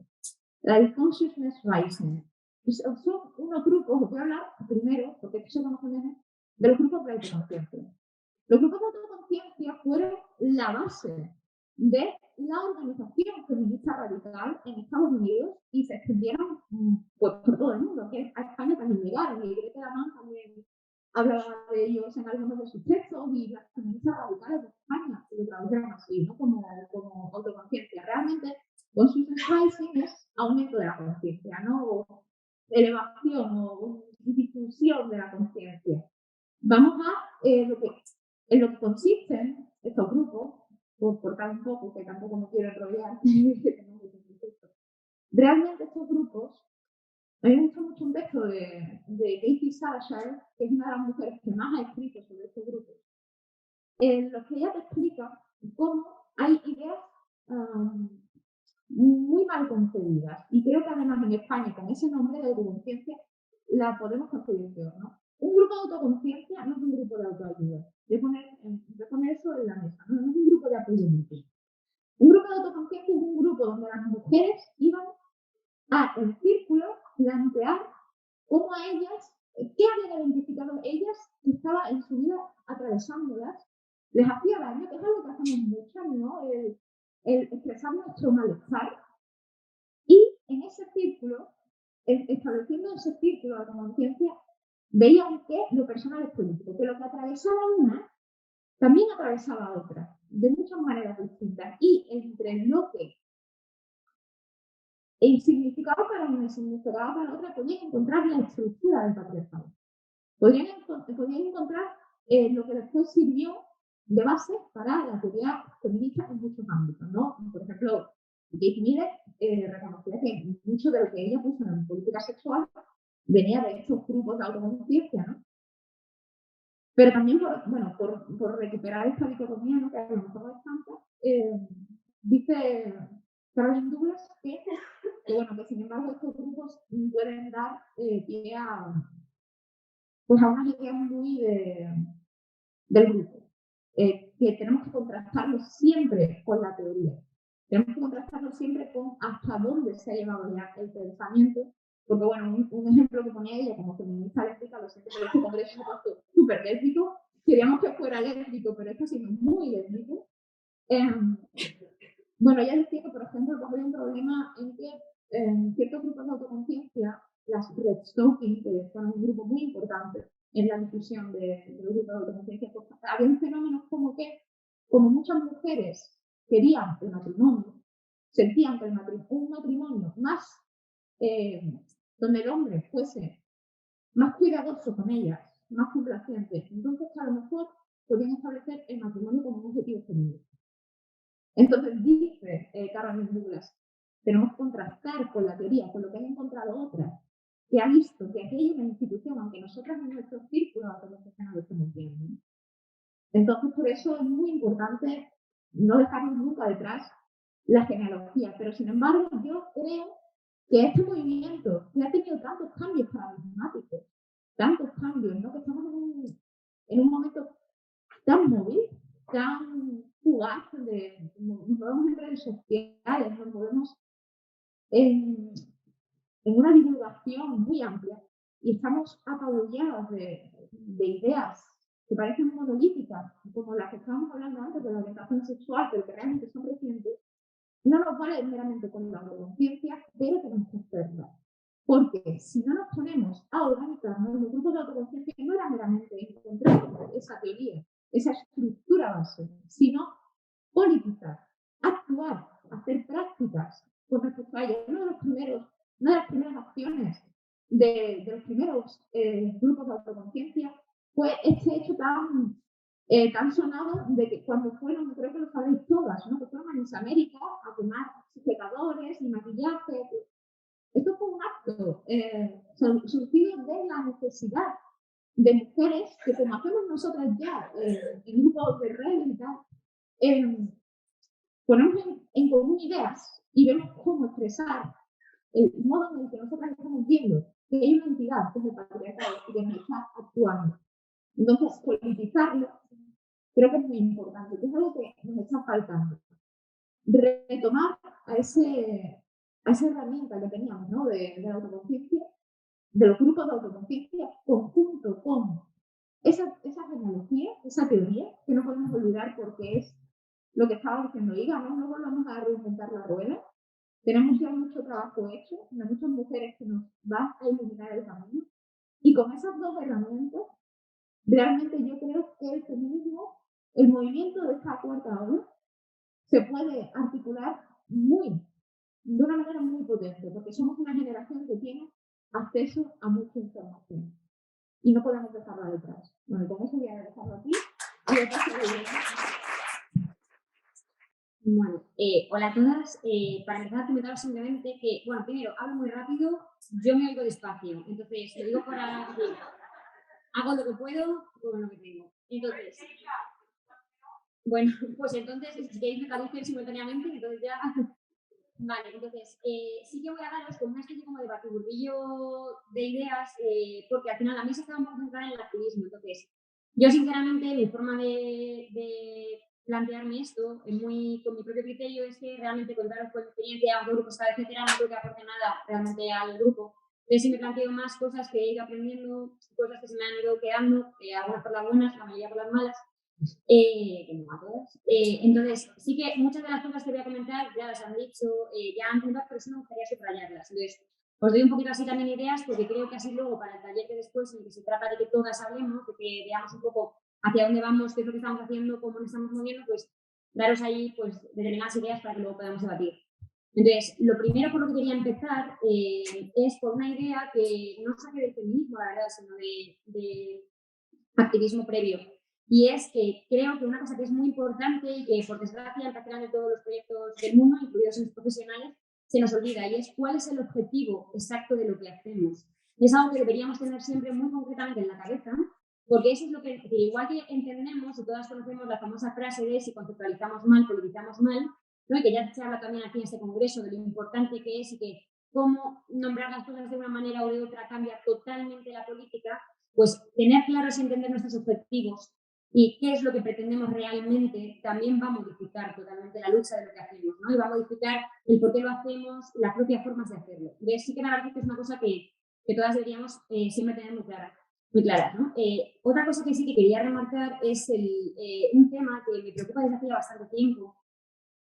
la consciousness rising. Son unos grupos, os voy a hablar primero, porque eso lo conocemos, de los grupos de autoconciencia. Los grupos de autoconciencia fueron la base de la organización feminista radical en Estados Unidos y se extendieron pues, por todo el mundo, que a España también llegaron, y Greta Laman también hablaba de ellos en algunos de sus textos, y las feministas radicales de España lo tradujeron así, ¿no?, como autoconciencia. Realmente, consciousness rising es aumento de la conciencia, ¿no?, o elevación o difusión de la conciencia. Vamos a en lo que consisten estos grupos, por cortar un poco, que tampoco me quiero enrollar, realmente estos grupos, a mí me gusta mucho un texto de Katie Salashire, que es una de las mujeres que más ha escrito sobre estos grupos, en los que ella te explica cómo hay ideas muy mal concebidas, y creo que además en España, con ese nombre de autoconciencia, la podemos concebir peor, ¿no? Un grupo de autoconciencia no es un grupo de autoayuda. Voy a poner eso en la mesa, no es un grupo de apoyo mutuo. Un grupo de autoconciencia es un grupo donde las mujeres iban a, en círculo, plantear cómo a ellas, qué habían identificado ellas que estaba en su vida atravesándolas, les hacía daño, que es algo que hacemos muchas, ¿no?, el expresar nuestro malestar, y en ese círculo, estableciendo ese círculo de autoconciencia, veían que lo personal es político, que lo que atravesaba una también atravesaba a otra, de muchas maneras distintas, y entre lo que significaba para una y significaba para otra, podían encontrar la estructura del patriarcado. Podían encontrar lo que después sirvió de base para la teoría feminista en muchos ámbitos, ¿no? Por ejemplo, Kate Miller reconocía que mucho de lo que ella puso en política sexual venía de estos grupos de autoconciencia, ¿no? Pero también por recuperar esta dicotomía, ¿no? Que a lo mejor no es tanta, dice Caroline Douglas que sin embargo estos grupos pueden dar pie a unas ideas muy del grupo, que tenemos que contrastarlo siempre con la teoría. Tenemos que contrastarlo siempre con hasta dónde se ha llevado ya el pensamiento, porque un ejemplo que ponía ella como feminista lésbica, lo siento, pero este congreso se ha puesto súper lésbico, queríamos que fuera lésbico, pero esto ha sido muy lésbico. Ella decía que, por ejemplo, hay un problema en que en ciertos grupos de autoconciencia, las Red Stalking, que son un grupo muy importante en la difusión de los grupos de autoconciencia, pues, había un fenómeno como muchas mujeres querían el matrimonio, sentían que un matrimonio más donde el hombre fuese más cuidadoso con ellas, más complaciente, entonces a lo mejor podían establecer el matrimonio como un objetivo feminista. Entonces dice Caroline Douglas, tenemos que contrastar con la teoría, con lo que han encontrado otras, que ha visto que aquí hay una institución, aunque nosotras en nuestro círculo de autoconcepción no lo estamos viendo. Entonces, por eso es muy importante no dejarnos nunca detrás la genealogía. Pero, sin embargo, yo creo que este movimiento, que ha tenido tantos cambios paradigmáticos, tantos cambios, ¿no? Que estamos en un momento tan móvil, tan fugaz, donde nos movemos en redes sociales, nos movemos en una divulgación muy amplia y estamos apabullados de ideas que parecen monolíticas, como las que estábamos hablando antes de la orientación sexual, pero que realmente son recientes. No nos vale meramente con la autoconciencia, pero tenemos que hacerla. Porque si no nos ponemos a organizarnos, los grupos de autoconciencia no era meramente encontrar esa teoría, esa estructura base, sino politizar, actuar, hacer prácticas con respecto a ello. Una de las primeras acciones de los primeros grupos de autoconciencia fue este hecho tan sonado de que cuando fueron, creo que lo sabéis todas, ¿no? Que fueron a Mesoamérica a quemar sujetadores y maquillaje. Esto fue un acto surgido de la necesidad de mujeres que, como hacemos nosotras ya en grupos de redes y tal, ponemos en común ideas y vemos cómo expresar el modo en el que nosotras estamos viendo que hay una entidad que es el patriarcado y que nos está actuando. Entonces, politizarlo creo que es muy importante, que es algo que nos está faltando. Retomar a esa herramienta que teníamos, ¿no? de la autoconciencia, de los grupos de autoconciencia, conjunto con esa genealogía, esa teoría, que no podemos olvidar porque es lo que estaba diciendo Iga, no volvamos a reinventar la rueda. Tenemos ya mucho trabajo hecho, de muchas mujeres que nos van a iluminar el camino. Y con esas dos herramientas, realmente yo creo que el feminismo, el movimiento de esta cuarta ola, se puede articular de una manera muy potente, porque somos una generación que tiene acceso a mucha información y no podemos dejarla detrás. Bueno, con eso voy a dejarlo aquí. Bueno, hola a todas. Para empezar a comentaros simplemente que, primero, hablo muy rápido, yo me oigo despacio, entonces lo digo para que hago lo que puedo con lo que tengo. Entonces, pues entonces, si queréis me traducir simultáneamente, entonces ya... Vale, entonces, sí que voy a daros como una especie como de batiburrillo de ideas, porque al final a mí se estaba un poco centrada en el activismo. Entonces, yo sinceramente, mi forma de plantearme esto, con mi propio criterio, es que realmente contaros con experiencia, aunque grupos cada etcétera, no creo que aporte nada realmente al grupo. Entonces, sí me planteo más cosas que he ido aprendiendo, cosas que se me han ido quedando, algunas por las buenas, la mayoría por las malas. Que no a todas. Entonces, sí que muchas de las cosas que voy a comentar ya las han dicho, ya han comentado, pero sí me gustaría subrayarlas. Entonces, os doy un poquito así también ideas, porque creo que así luego para el taller de después, en el que se trata de que todas hablemos, de que veamos un poco hacia dónde vamos, qué es lo que estamos haciendo, cómo nos estamos moviendo, pues daros ahí pues determinadas ideas para que luego podamos debatir. Entonces, lo primero por lo que quería empezar es por una idea que no saqué del feminismo, la verdad, sino de activismo previo. Y es que creo que una cosa que es muy importante y que, por desgracia, al final de todos los proyectos del mundo, incluidos en los profesionales, se nos olvida, y es cuál es el objetivo exacto de lo que hacemos. Y es algo que deberíamos tener siempre muy concretamente en la cabeza, Porque eso es lo que, igual que entendemos y todas conocemos la famosa frase de si conceptualizamos mal, politizamos mal, ¿no? Y que ya se habla también aquí en este congreso de lo importante que es y que cómo nombrar las cosas de una manera o de otra cambia totalmente la política, pues tener claros y entender nuestros objetivos y qué es lo que pretendemos realmente también va a modificar totalmente la lucha de lo que hacemos, ¿no? Y va a modificar el por qué lo hacemos, las propias formas de hacerlo. Entonces sí que me parece que es una cosa que todas deberíamos siempre tener muy claras, ¿no? Otra cosa que sí que quería remarcar es un tema que me preocupa desde hace ya bastante tiempo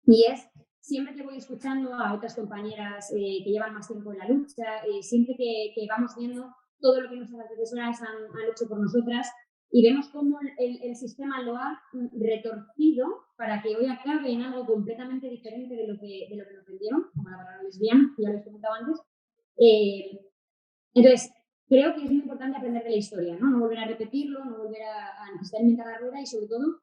y es siempre que voy escuchando a otras compañeras que llevan más tiempo en la lucha, siempre que vamos viendo todo lo que nuestras profesoras han hecho por nosotras y vemos cómo el sistema lo ha retorcido para que hoy acabe en algo completamente diferente de lo que nos vendieron, como la palabra lesbiana, que ya les comentaba antes. Entonces, creo que es muy importante aprender de la historia, ¿no? No volver a repetirlo, no volver a necesitar inventar la rueda y sobre todo,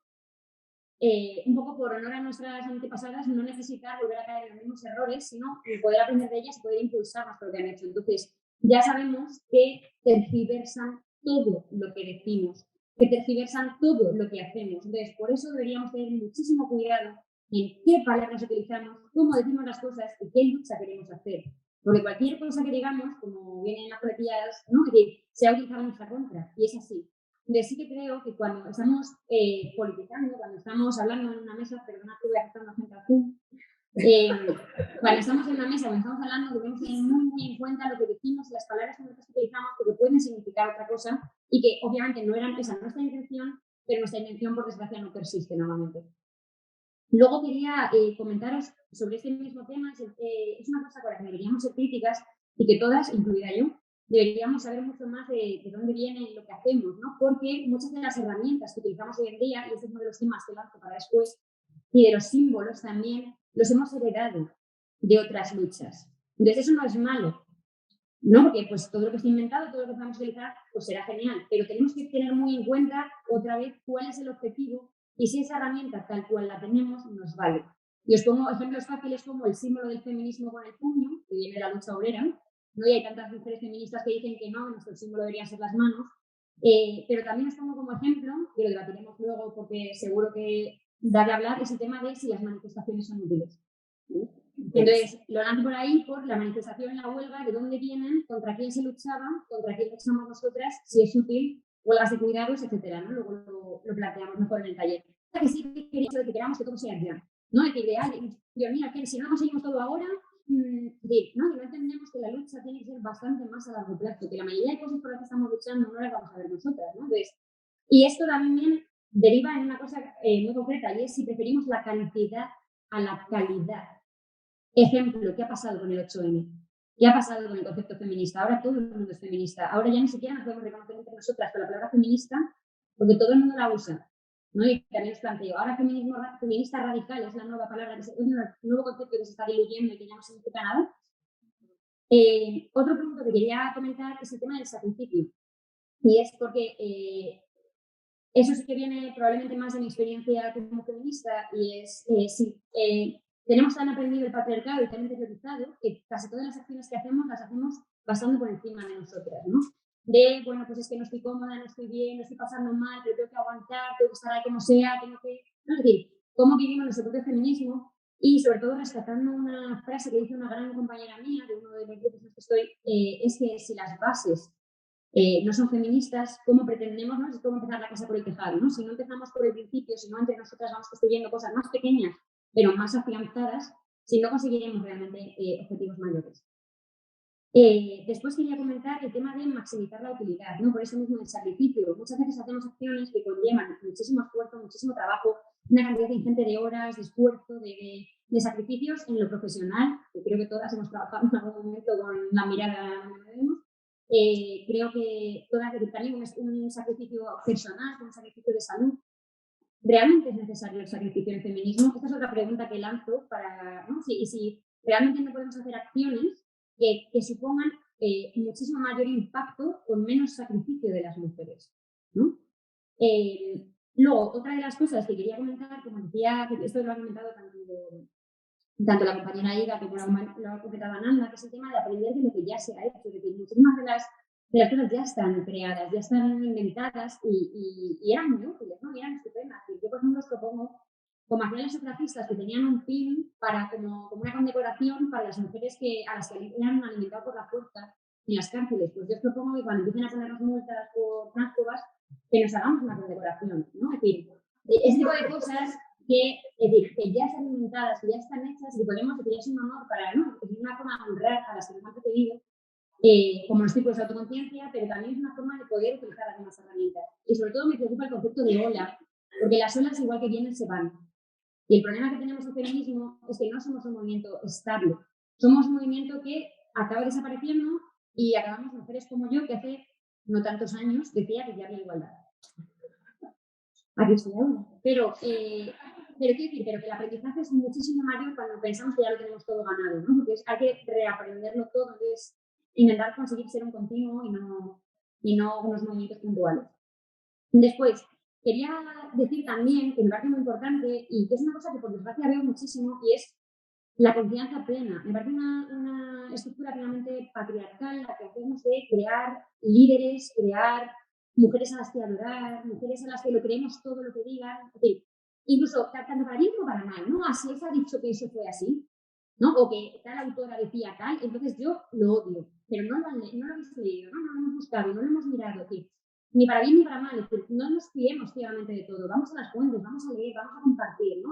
un poco por honor a nuestras antepasadas, no necesitar volver a caer en los mismos errores, sino poder aprender de ellas y poder impulsarnos por lo que han hecho. Entonces, ya sabemos que tergiversan todo lo que decimos, que tergiversan todo lo que hacemos. Entonces, por eso deberíamos tener muchísimo cuidado en qué palabras utilizamos, cómo decimos las cosas y qué lucha queremos hacer. Porque cualquier cosa que digamos, como vienen en las coletillas, ¿no? Es decir, se ha utilizado en nuestra contra, y es así. Entonces sí que creo que cuando estamos politizando, cuando estamos hablando en una mesa, perdona que voy a aceptar una gente azul, cuando estamos en una mesa, cuando estamos hablando, debemos tener muy en cuenta lo que decimos y las palabras que utilizamos, porque pueden significar otra cosa y que obviamente no eran esa nuestra intención, pero nuestra intención por desgracia no persiste normalmente. Luego quería comentaros sobre este mismo tema, es una cosa con la que deberíamos ser críticas y que todas, incluida yo, deberíamos saber mucho más de dónde viene lo que hacemos, ¿no? Porque muchas de las herramientas que utilizamos hoy en día, y este es uno de los temas que lanzo para después, y de los símbolos también, los hemos heredado de otras luchas. Entonces eso no es malo, ¿no? Porque pues todo lo que está inventado, todo lo que podamos utilizar, pues será genial, pero tenemos que tener muy en cuenta otra vez cuál es el objetivo y si esa herramienta tal cual la tenemos nos vale. Y os pongo ejemplos fáciles como el símbolo del feminismo con el puño, que viene de la lucha obrera, ¿no? Y hay tantas mujeres feministas que dicen que no, nuestro símbolo deberían ser las manos, pero también os pongo como ejemplo, que lo debatiremos luego porque seguro que da de hablar, es el tema de si las manifestaciones son útiles. ¿Sí? Entonces, lo lanzo por ahí por la manifestación en la huelga, de dónde vienen, contra quién se luchaba, contra quién luchamos nosotras, si es útil, huelgas de cuidados, etcétera, ¿no? Luego lo planteamos mejor en el taller. Que sí que quería que queramos que todo sea ya, ¿no? El que ideal, Dios mío, que si no conseguimos todo ahora, ¿no? Que no entendemos que la lucha tiene que ser bastante más a largo plazo, que la mayoría de cosas por las que estamos luchando no las vamos a ver nosotras, ¿no? Entonces, y esto también deriva en una cosa muy concreta, y es si preferimos la cantidad a la calidad. Ejemplo, ¿qué ha pasado con el 8M? ¿Qué ha pasado con el concepto feminista? Ahora todo el mundo es feminista. Ahora ya ni siquiera nos podemos reconocer entre nosotras con la palabra feminista, porque todo el mundo la usa, ¿no? Y también os planteo, ahora feminista radical es la nueva palabra, es un nuevo concepto que se está diluyendo y que ya no significa nada. Otro punto que quería comentar es el tema del sacrificio. Y es porque eso sí que viene probablemente más de mi experiencia como feminista y es si tenemos tan aprendido el patriarcado y tan interiorizado que casi todas las acciones que hacemos las hacemos pasando por encima de nosotras, ¿no? De, bueno, pues es que no estoy cómoda, no estoy bien, no estoy pasando mal, pero tengo que aguantar, tengo que estar ahí como sea, tengo que... ¿no? Es decir, cómo vivimos nuestro propio feminismo y sobre todo rescatando una frase que dice una gran compañera mía de uno de los grupos en los que estoy, es que si las bases no son feministas, ¿cómo pretendemos? ¿No? Es como empezar la casa por el tejado, ¿no? Si no empezamos por el principio, si no entre nosotras vamos construyendo cosas más pequeñas, pero más afianzadas, si no conseguiremos realmente objetivos mayores. Después quería comentar el tema de maximizar la utilidad, ¿no? Por eso mismo el sacrificio. Muchas veces hacemos acciones que conllevan muchísimo esfuerzo, muchísimo trabajo, una cantidad ingente de horas, de esfuerzo, de sacrificios en lo profesional, que creo que todas hemos trabajado en algún momento con la mirada donde debemos. Creo que también un sacrificio personal, un sacrificio de salud. ¿Realmente es necesario el sacrificio en el feminismo? Esta es otra pregunta que lanzo para, ¿no? Si realmente no podemos hacer acciones que supongan muchísimo mayor impacto con menos sacrificio de las mujeres, ¿no? Luego, otra de las cosas que quería comentar, como decía, que esto lo ha comentado tanto la compañera Ida como lo ha comentado Nanda, que es el tema de aprender de lo que ya se ha hecho. Es decir, muchísimas de las de las cosas ya están creadas, ya están inventadas y eran muy útiles, ¿no? Y eran estupendas. Y yo, por ejemplo, os propongo, como hacían los sufragistas, que tenían un pin para, como una condecoración para las mujeres a las que eran alimentadas por la fuerza en las cárceles. Pues yo os propongo que cuando empiecen a ponernos multas por tránsfugas, que nos hagamos una condecoración, ¿no? Es decir, ese tipo de cosas que ya están inventadas, que ya están hechas y que podemos decir es un honor para, ¿no? Es una forma de honrar a las que nos han precedido, como los tipos de autoconciencia, pero también es una forma de poder utilizar las mismas herramientas. Y sobre todo me preocupa el concepto de ola, porque las olas igual que vienen se van. Y el problema que tenemos en el feminismo es que no somos un movimiento estable, somos un movimiento que acaba desapareciendo y acabamos mujeres como yo que hace no tantos años decía que ya había igualdad. Aquí estoy ahora. Pero quiero decir, pero que el aprendizaje es muchísimo mayor cuando pensamos que ya lo tenemos todo ganado, ¿no? Porque hay que reaprenderlo todo, entonces intentar conseguir ser un continuo y no unos movimientos puntuales. Después, quería decir también, que me parece muy importante y que es una cosa que por desgracia veo muchísimo, y es la confianza plena. Me parece una estructura plenamente patriarcal la que hacemos de crear líderes, crear mujeres a las que adorar, mujeres a las que lo creemos todo lo que digan. Es decir, incluso tanto para bien como para mal, ¿no? Así es, ha dicho que eso fue así, ¿no? O que tal autora decía tal, entonces yo lo odio, pero no lo hemos leído, ¿no? No lo hemos buscado, no lo hemos mirado, es decir, ni para bien ni para mal, es decir, no nos fiemos ciegamente de todo, vamos a las fuentes, vamos a leer, vamos a compartir, ¿no?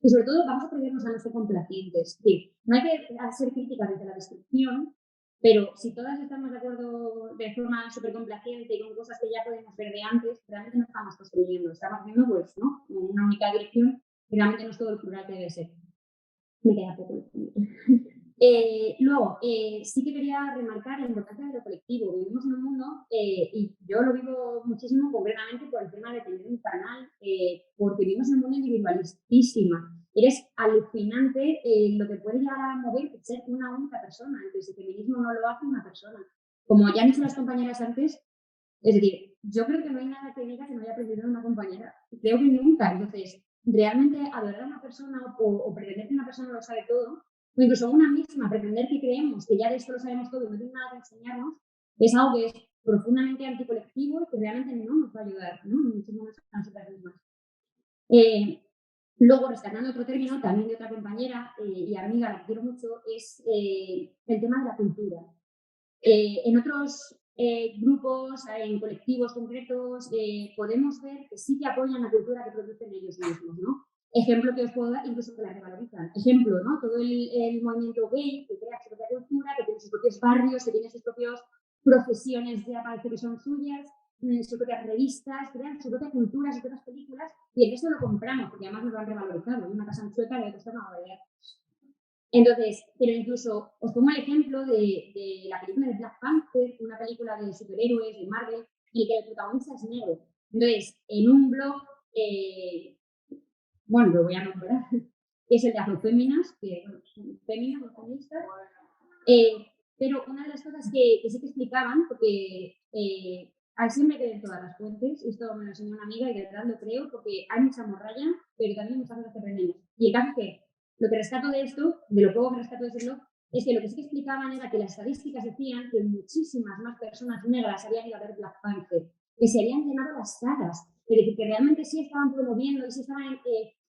Y sobre todo vamos a atrevernos a no ser complacientes. Es decir, no hay que hacer críticas desde la destrucción, pero si todas estamos de acuerdo de forma súper complaciente y con cosas que ya podemos ver de antes, realmente no estamos construyendo, estamos haciendo pues, ¿no? Una única dirección y realmente no es todo el plural que debe ser. Me queda poco. Luego, sí que quería remarcar la importancia de lo colectivo. Vivimos en un mundo, y yo lo vivo muchísimo concretamente por el tema de tener un canal, porque vivimos en un mundo individualistísima. Eres alucinante lo que puede llegar a mover ser una única persona. Entonces, el feminismo no lo hace una persona. Como ya han dicho las compañeras antes, es decir, yo creo que no hay nada que diga que no haya aprendido de una compañera. Creo que nunca. Entonces, realmente adorar a una persona o pretender que una persona lo sabe todo, o incluso una misma, pretender que creemos que ya de esto lo sabemos todo y no tiene nada que enseñarnos, es algo que es profundamente anticolectivo y que realmente no nos va a ayudar, ¿no? Mucho menos a nosotras mismas. Luego, rescatando otro término, también de otra compañera y amiga, la que quiero mucho, es el tema de la cultura. En otros grupos, en colectivos concretos, podemos ver que sí que apoyan la cultura que producen ellos mismos, ¿no? Ejemplo que os puedo dar, incluso que la revalorizan. Ejemplo, ¿no? Todo el movimiento gay que crea su propia cultura, que tiene sus propios barrios, que tiene sus propias profesiones ya parece que son suyas, sus propias revistas, crean su propia cultura, sus propias películas, y el resto lo compramos, porque además nos lo han revalorizado. Hay una casa en Sueca que cuesta una barbaridad. Entonces, pero incluso os pongo el ejemplo de la película de Black Panther, una película de superhéroes de Marvel, en el que el protagonista es negro. Entonces, en un blog, bueno, lo voy a nombrar, que es el de Afroféminas, que son féminas, feministas, pero una de las cosas que sí que explicaban, porque siempre hay que ver todas las fuentes, esto me lo enseñó una amiga y de verdad lo creo, porque hay mucha morralla, pero también muchas cosas que aprendemos. Y el caso es que lo que rescato de esto, de lo poco que rescato de ese blog, es que lo que sí que explicaban era que las estadísticas decían que muchísimas más personas negras habían ido a ver Black Panther, que se habían llenado las salas, es decir, que realmente sí estaban promoviendo y sí estaban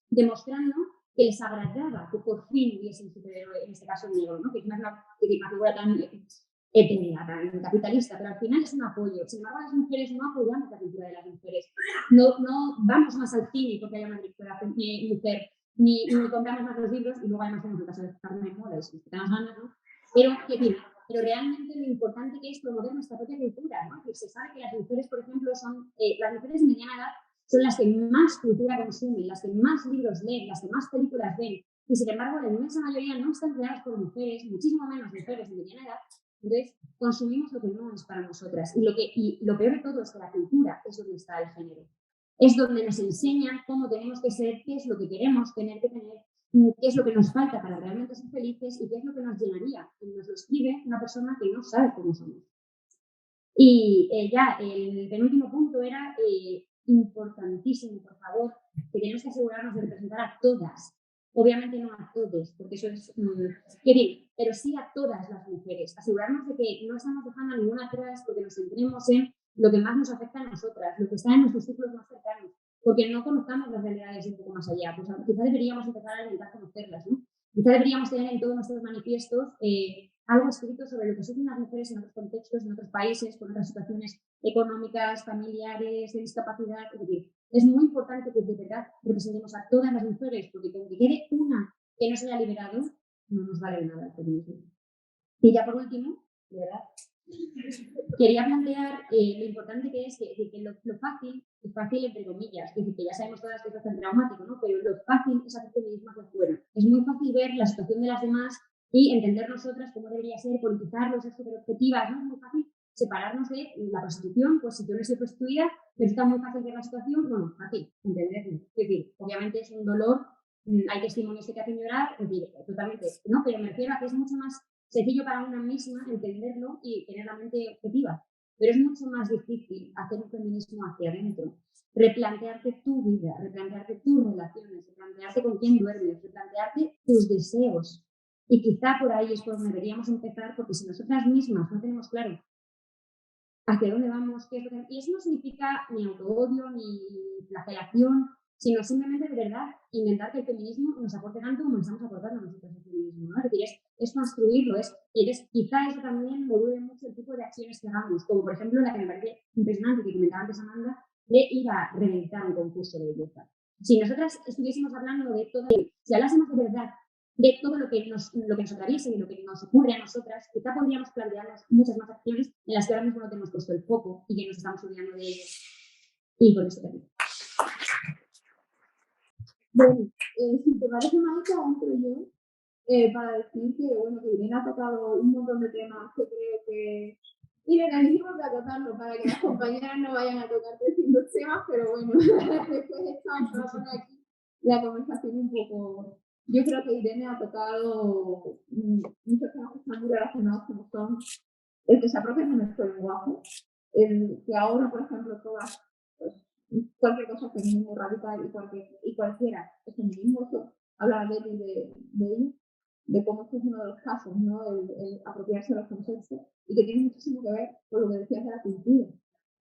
demostrando que les agradaba que por fin hubiese un superhéroe, en este caso negro, ¿no? Que es una figura tan étnica, tan capitalista, pero al final es un apoyo. Sin embargo, las mujeres no apoyamos la cultura de las mujeres. No vamos más al cine porque haya una directora mujer, ni compramos más los libros, y luego además tenemos el caso de Carmen Mola, y si tenemos ganas, ¿no? Pero realmente lo importante que es promover nuestra propia cultura, ¿no? Que se sabe que las mujeres, por ejemplo, son las mujeres de mediana edad son las que más cultura consumen, las que más libros leen, las que más películas ven, y sin embargo la inmensa mayoría no están creadas por mujeres, muchísimo menos mujeres de mediana edad. Entonces consumimos lo que no es para nosotras, y lo peor de todo es que la cultura es donde está el género, es donde nos enseñan cómo tenemos que ser, qué es lo que queremos tener que tener, qué es lo que nos falta para realmente ser felices y qué es lo que nos llenaría. Y nos lo escribe una persona que no sabe cómo somos. Y ya el penúltimo punto era importantísimo, por favor, que tenemos que asegurarnos de representar a todas Obviamente no a todos, porque eso es querer, pero sí a todas las mujeres. Asegurarnos de que no estamos dejando a ninguna atrás porque nos centremos en lo que más nos afecta a nosotras, lo que está en nuestros círculos más cercanos, porque no conozcamos las realidades un poco más allá. Pues quizá deberíamos empezar a intentar conocerlas, ¿no? Quizá deberíamos tener en todos nuestros manifiestos algo escrito sobre lo que sufren las mujeres en otros contextos, en otros países, con otras situaciones económicas, familiares, de discapacidad. Es decir, es muy importante que de verdad representemos a todas las mujeres, porque con que quede una que no se haya liberado, no nos vale de nada el feminismo. Y ya por último, de verdad, quería plantear lo importante que es que lo fácil es fácil entre comillas, es decir, que ya sabemos todas que es bastante traumático, ¿no? Pero lo fácil es hacer feminismo hacia afuera. Es muy fácil ver la situación de las demás y entender nosotras cómo debería ser, politizarlo, ser súper objetivas, ¿no? Es muy fácil separarnos de la prostitución, pues si yo no soy prostituida, pero está muy fácil ver la situación, bueno, fácil, entenderlo. Es decir, obviamente es un dolor, hay testimonios que te hacen llorar, es decir, totalmente, ¿no? Pero me refiero a que es mucho más sencillo para una misma entenderlo y tener la mente objetiva, pero es mucho más difícil hacer un feminismo hacia adentro, replantearte tu vida, replantearte tus relaciones, replantearte con quién duermes, replantearte tus deseos. Y quizá por ahí es por donde deberíamos empezar, porque si nosotras mismas no tenemos claro hacia dónde vamos, qué es lo que... Y eso no significa ni autoodio, ni flagelación, sino simplemente de verdad intentar que el feminismo nos aporte tanto como nos estamos aportando nosotros el feminismo, ¿no? Es decir, es construirlo, quizá eso también module mucho el tipo de acciones que hagamos, como por ejemplo la que me parece impresionante, que comentaba antes Amanda, de ir a reventar un concurso de belleza. Si nosotras estuviésemos hablando de todo, si hablásemos de verdad de todo lo que nos atraviesa y lo que nos ocurre a nosotras, quizá podríamos plantearnos muchas más acciones en las que ahora mismo no tenemos puesto el foco y que nos estamos olvidando de ellos. Y con esto termino. Bueno, si te parece, Maika, entro yo para decir que, bueno, que Irene ha tocado un montón de temas que creo que... Irene, dijimos de acotarlo para que las compañeras no vayan a tocar 300 temas, pero bueno, después estamos para poner aquí la conversación un poco... Yo creo que Irene ha tocado muchos temas que están muy relacionados, como son el que se apropia de nuestro lenguaje, el que ahora, por ejemplo, todas, pues, cualquier cosa feminismo radical y cualquiera es feminismo, eso hablaba de ello, de cómo esto es uno de los casos, ¿no? El apropiarse de los conceptos y que tiene muchísimo que ver con lo que decías de la cultura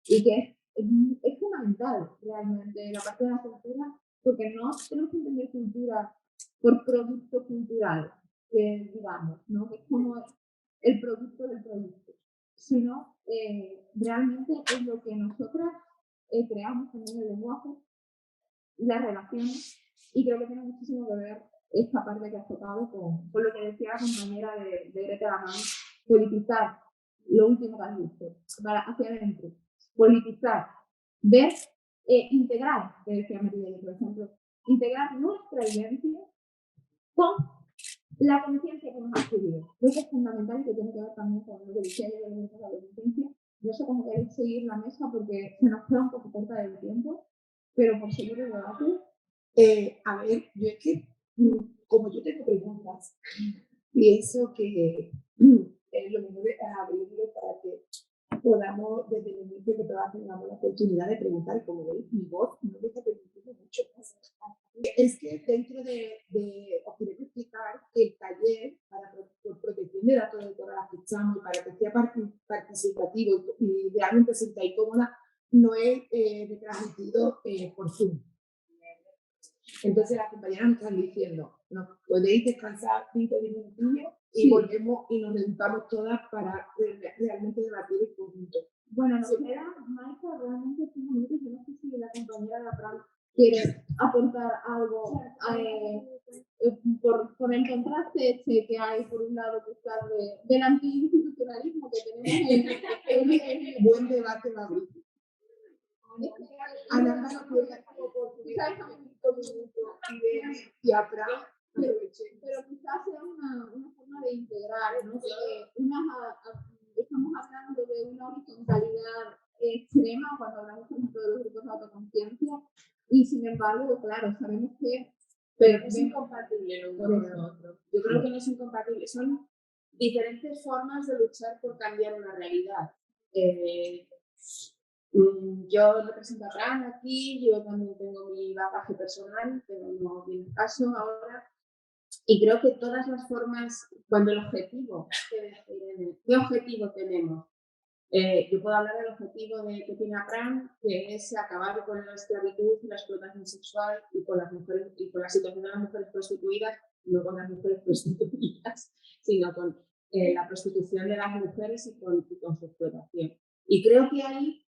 y que es fundamental realmente la parte de la cultura, porque no tenemos que entender cultura por producto cultural, que digamos, ¿no? Que es como el producto del producto, sino realmente es lo que nosotras creamos también el lenguaje, las relaciones, y creo que tiene muchísimo que ver esta parte que has tocado con lo que decía la compañera de Greta Lamán, politizar, lo último que has dicho, hacia adentro, politizar, ver, integrar, que decía María, por ejemplo, integrar nuestra vivencia con la conciencia que nos ha adquirido. Creo que es fundamental y que tiene que ver también con lo que decía yo de la adolescencia. No sé cómo queréis seguir la mesa porque se nos queda un poco corta del tiempo, pero por seguir el debate. A ver, yo es que, como yo tengo preguntas, pienso que lo mejor es abrirlo para que podamos, desde el inicio, que todas tengamos la oportunidad de preguntar. Y como veis, mi voz no deja permitirme mucho más. Es que dentro os quiero explicar que el taller por protección de datos de todas las que estamos y para que sea participativo y realmente sentáis cómoda, no es retransmitido por Zoom. Entonces las compañeras nos están diciendo, no, podéis descansar 5 minutos y volvemos y nos juntamos todas para realmente debatir el conjunto. Bueno, nos queda, Maika, realmente 5 minutos. Yo no sé si la compañera de la Fran quiere aportar algo por el contraste que hay, por un lado, que está del antiinstitucionalismo que tenemos en buen debate va a abrir. Ana no puede y atrás, pero quizás sea una forma de integrar, ¿no? Porque estamos hablando de una horizontalidad extrema cuando hablamos, por ejemplo, de los grupos de autoconciencia, y sin embargo, claro, sabemos que pero es incompatible uno con el otro. Yo creo que no es incompatible, son diferentes formas de luchar por cambiar una realidad. Yo represento a Fran aquí, yo también tengo mi bagaje personal, pero no viene el caso ahora. Y creo que todas las formas, cuando el objetivo, ¿qué objetivo tenemos? Yo puedo hablar del objetivo que tiene Abraham, que es acabar con la esclavitud y la explotación sexual y con las mujeres y con la situación de las mujeres prostituidas, no con las mujeres prostituidas, sino con la prostitución de las mujeres y con su explotación. Y creo que ahí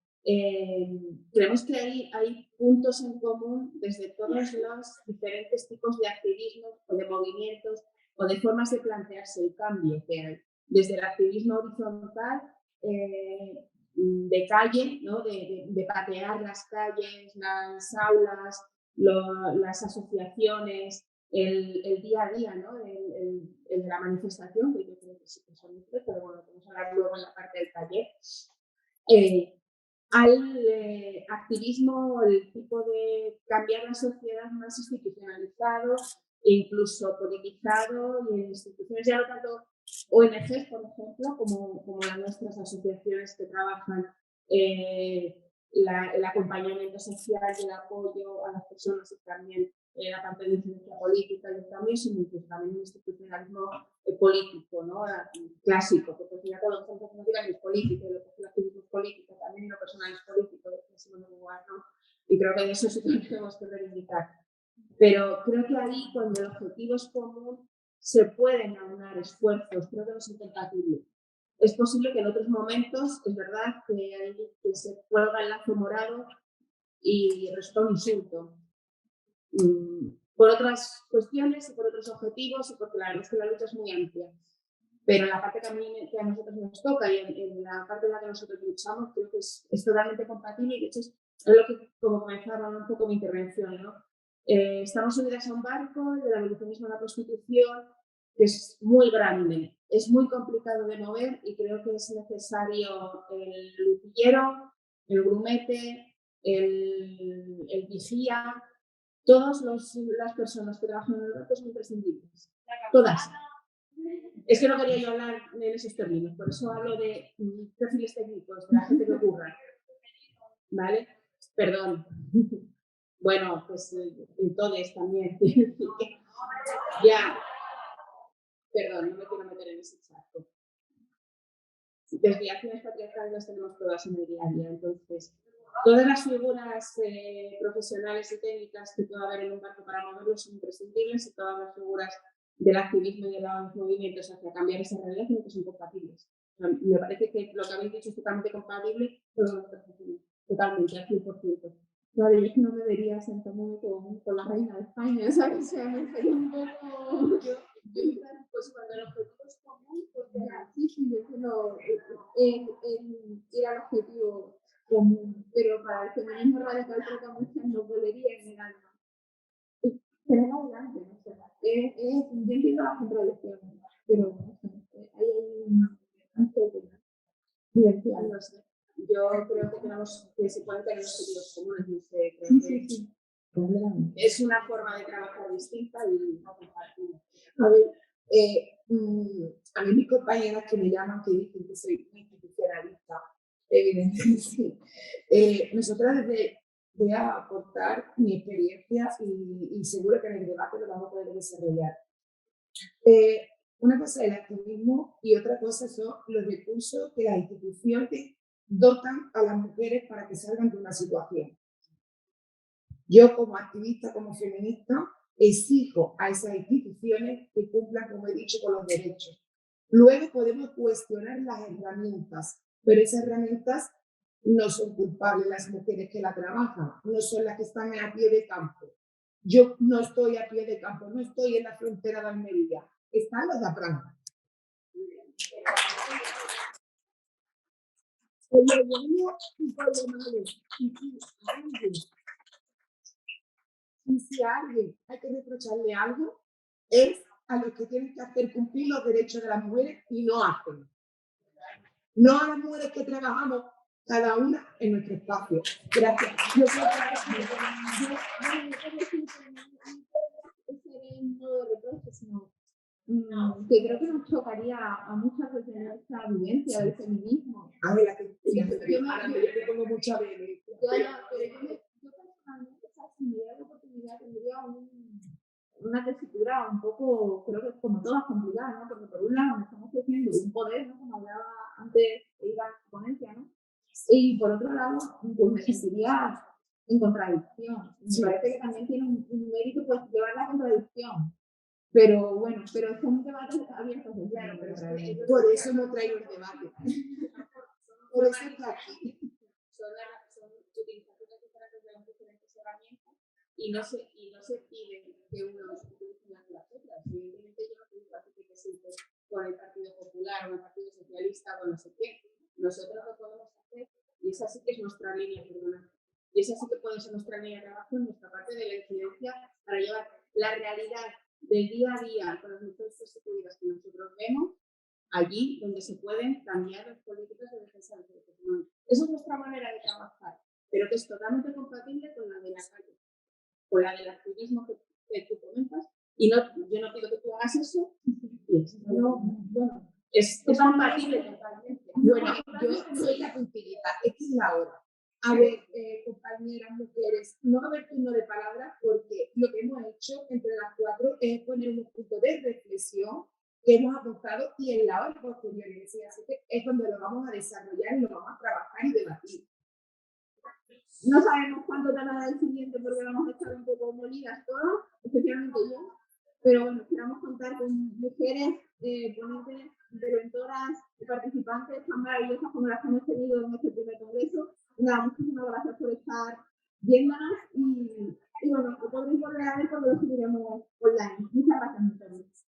creemos que hay puntos en común desde todos los diferentes tipos de activismos o de movimientos o de formas de plantearse el cambio que hay. Desde el activismo horizontal, de calle, ¿no? de patear las calles, las aulas, las asociaciones, el día a día, ¿no? el de la manifestación, que yo creo que sí que son muchos, pero bueno, vamos a hablar luego en la parte del taller. Al activismo, el tipo de cambiar la sociedad más institucionalizado e incluso politizado, y en instituciones ya no tanto ONGs, por ejemplo, como las nuestras asociaciones que trabajan el acompañamiento social y el apoyo a las personas y también la parte de incidencia política y también también un institucionalismo político, ¿no? Clásico, porque ya todo lo que es político, lo que es el activismo político, también lo personal es político, en segundo lugar, ¿no? Y creo que de eso sí que tenemos que reivindicar. Pero creo que ahí, cuando el objetivo es común, se pueden aunar esfuerzos, creo que no es incompatible. Es posible que en otros momentos, es verdad que se cuelga el lazo morado y resulta un insulto. Por otras cuestiones y por otros objetivos y porque la verdad es que la lucha es muy amplia. Pero en la parte que a nosotros nos toca y en la parte en la que nosotros luchamos, creo que es totalmente compatible y de hecho es lo que, como comenzaba un poco mi intervención, ¿no? Estamos subidas a un barco del abolicionismo a la prostitución, que es muy grande, es muy complicado de mover y creo que es necesario el lutillero, el grumete, el vigía, todas las personas que trabajan en el barco son imprescindibles. Todas. Es que no quería yo hablar en esos términos, por eso hablo de perfiles técnicos, de la gente que ocurra. ¿Vale? Perdón. Bueno, pues entonces también. Ya. Perdón, no me quiero meter en ese charco. Desviaciones patriarcales las tenemos todas en el día a día, entonces todas las figuras profesionales y técnicas que pueda haber en un barco para moverlos son imprescindibles y todas las figuras del activismo y de los movimientos hacia cambiar esa realidad creo que son compatibles. Me parece que lo que habéis dicho es totalmente compatible con lo que estamos haciendo. Totalmente, al 100%. Claro, yo es que no me vería sentándome con la reina de España, ¿sabes? O sea, me sería un poco... Pues cuando el objetivo es común, pues sí, yo quiero ir al objetivo común, pero para el feminismo radical creo que a muchas nos dolería en el alma. Pero es adelante, no sé. Yo entiendo las contradicciones, pero no sé, hay un poco de diversidad. No sé. Yo creo que tenemos que se pueden tener objetivos comunes, no sé, creo que Sí. es una forma de trabajar distinta y no compartida. A ver, a mí mis compañeras que me llaman que dicen que soy una institucionalista, evidentemente sí. Nosotras voy a aportar mi experiencia y seguro que en el debate lo vamos a poder desarrollar. Una cosa es el activismo y otra cosa son los recursos que las instituciones dotan a las mujeres para que salgan de una situación. Yo como activista, como feminista, exijo a esas instituciones que cumplan, como he dicho, con los derechos. Luego podemos cuestionar las herramientas, pero esas herramientas no son culpables las mujeres que la trabajan, no son las que están a pie de campo. Yo no estoy a pie de campo, no estoy en la frontera de Almería, están los de Apran. El gobierno y por lo malo, y si a alguien hay que reprocharle algo, es a los que tienen que hacer cumplir los derechos de las mujeres y no hacen. No a las mujeres que trabajamos cada una en nuestro espacio. Gracias. Yo creo que creo que nos chocaría a muchas veces nuestra vivencia del feminismo. A ver, la que yo tengo mucha bebé. Yo personalmente, si me diera la oportunidad, tendría una tesitura un poco, creo que como todas complicadas, ¿no? Porque por un lado nos estamos ofreciendo un poder, ¿no? Como hablaba antes Eva en su ponencia, ¿no? Y por otro lado, pues me sentiría en contradicción. Me parece que también tiene un mérito pues llevar la contradicción. Pero bueno, pero son debates abiertos. Claro, pero por eso no traigo el debate. Por eso está aquí. Son utilizaciones diferentes de las diferentes herramientas y no se pide que uno utilice las otras. Evidentemente yo no utilizo así que siempre con el Partido Popular o el Partido Socialista o no sé qué. Nosotros lo podemos hacer y esa sí que es nuestra línea, perdona. Y esa sí que puede ser nuestra línea de trabajo en nuestra parte de la incidencia para llevar la realidad del día a día con las mujeres prostituidas que nosotros vemos allí donde se pueden cambiar las políticas de defensa de los derechos humanos. Esa es nuestra manera de trabajar, pero que es totalmente compatible con la de la calle, con la del activismo que tú comentas. Y no, yo no pido que tú hagas eso. Es compatible totalmente. Bueno, yo soy la puntilita, esta es la hora. A ver, compañeras, mujeres, no va a haber turno de palabras porque lo que hemos hecho entre las cuatro es poner un punto de reflexión que hemos apuntado y en la hora posterior, así que es donde lo vamos a desarrollar y lo vamos a trabajar y debatir. No sabemos cuánto tardará el siguiente porque vamos a estar un poco molidas todas, especialmente yo. Pero bueno, esperamos contar con mujeres, ponentes, interventoras y participantes tan maravillosas como las que hemos tenido en este primer congreso. Nada, muchísimas gracias por estar viéndonos y bueno, lo podréis volver a ver porque lo subiremos online. Muchas gracias.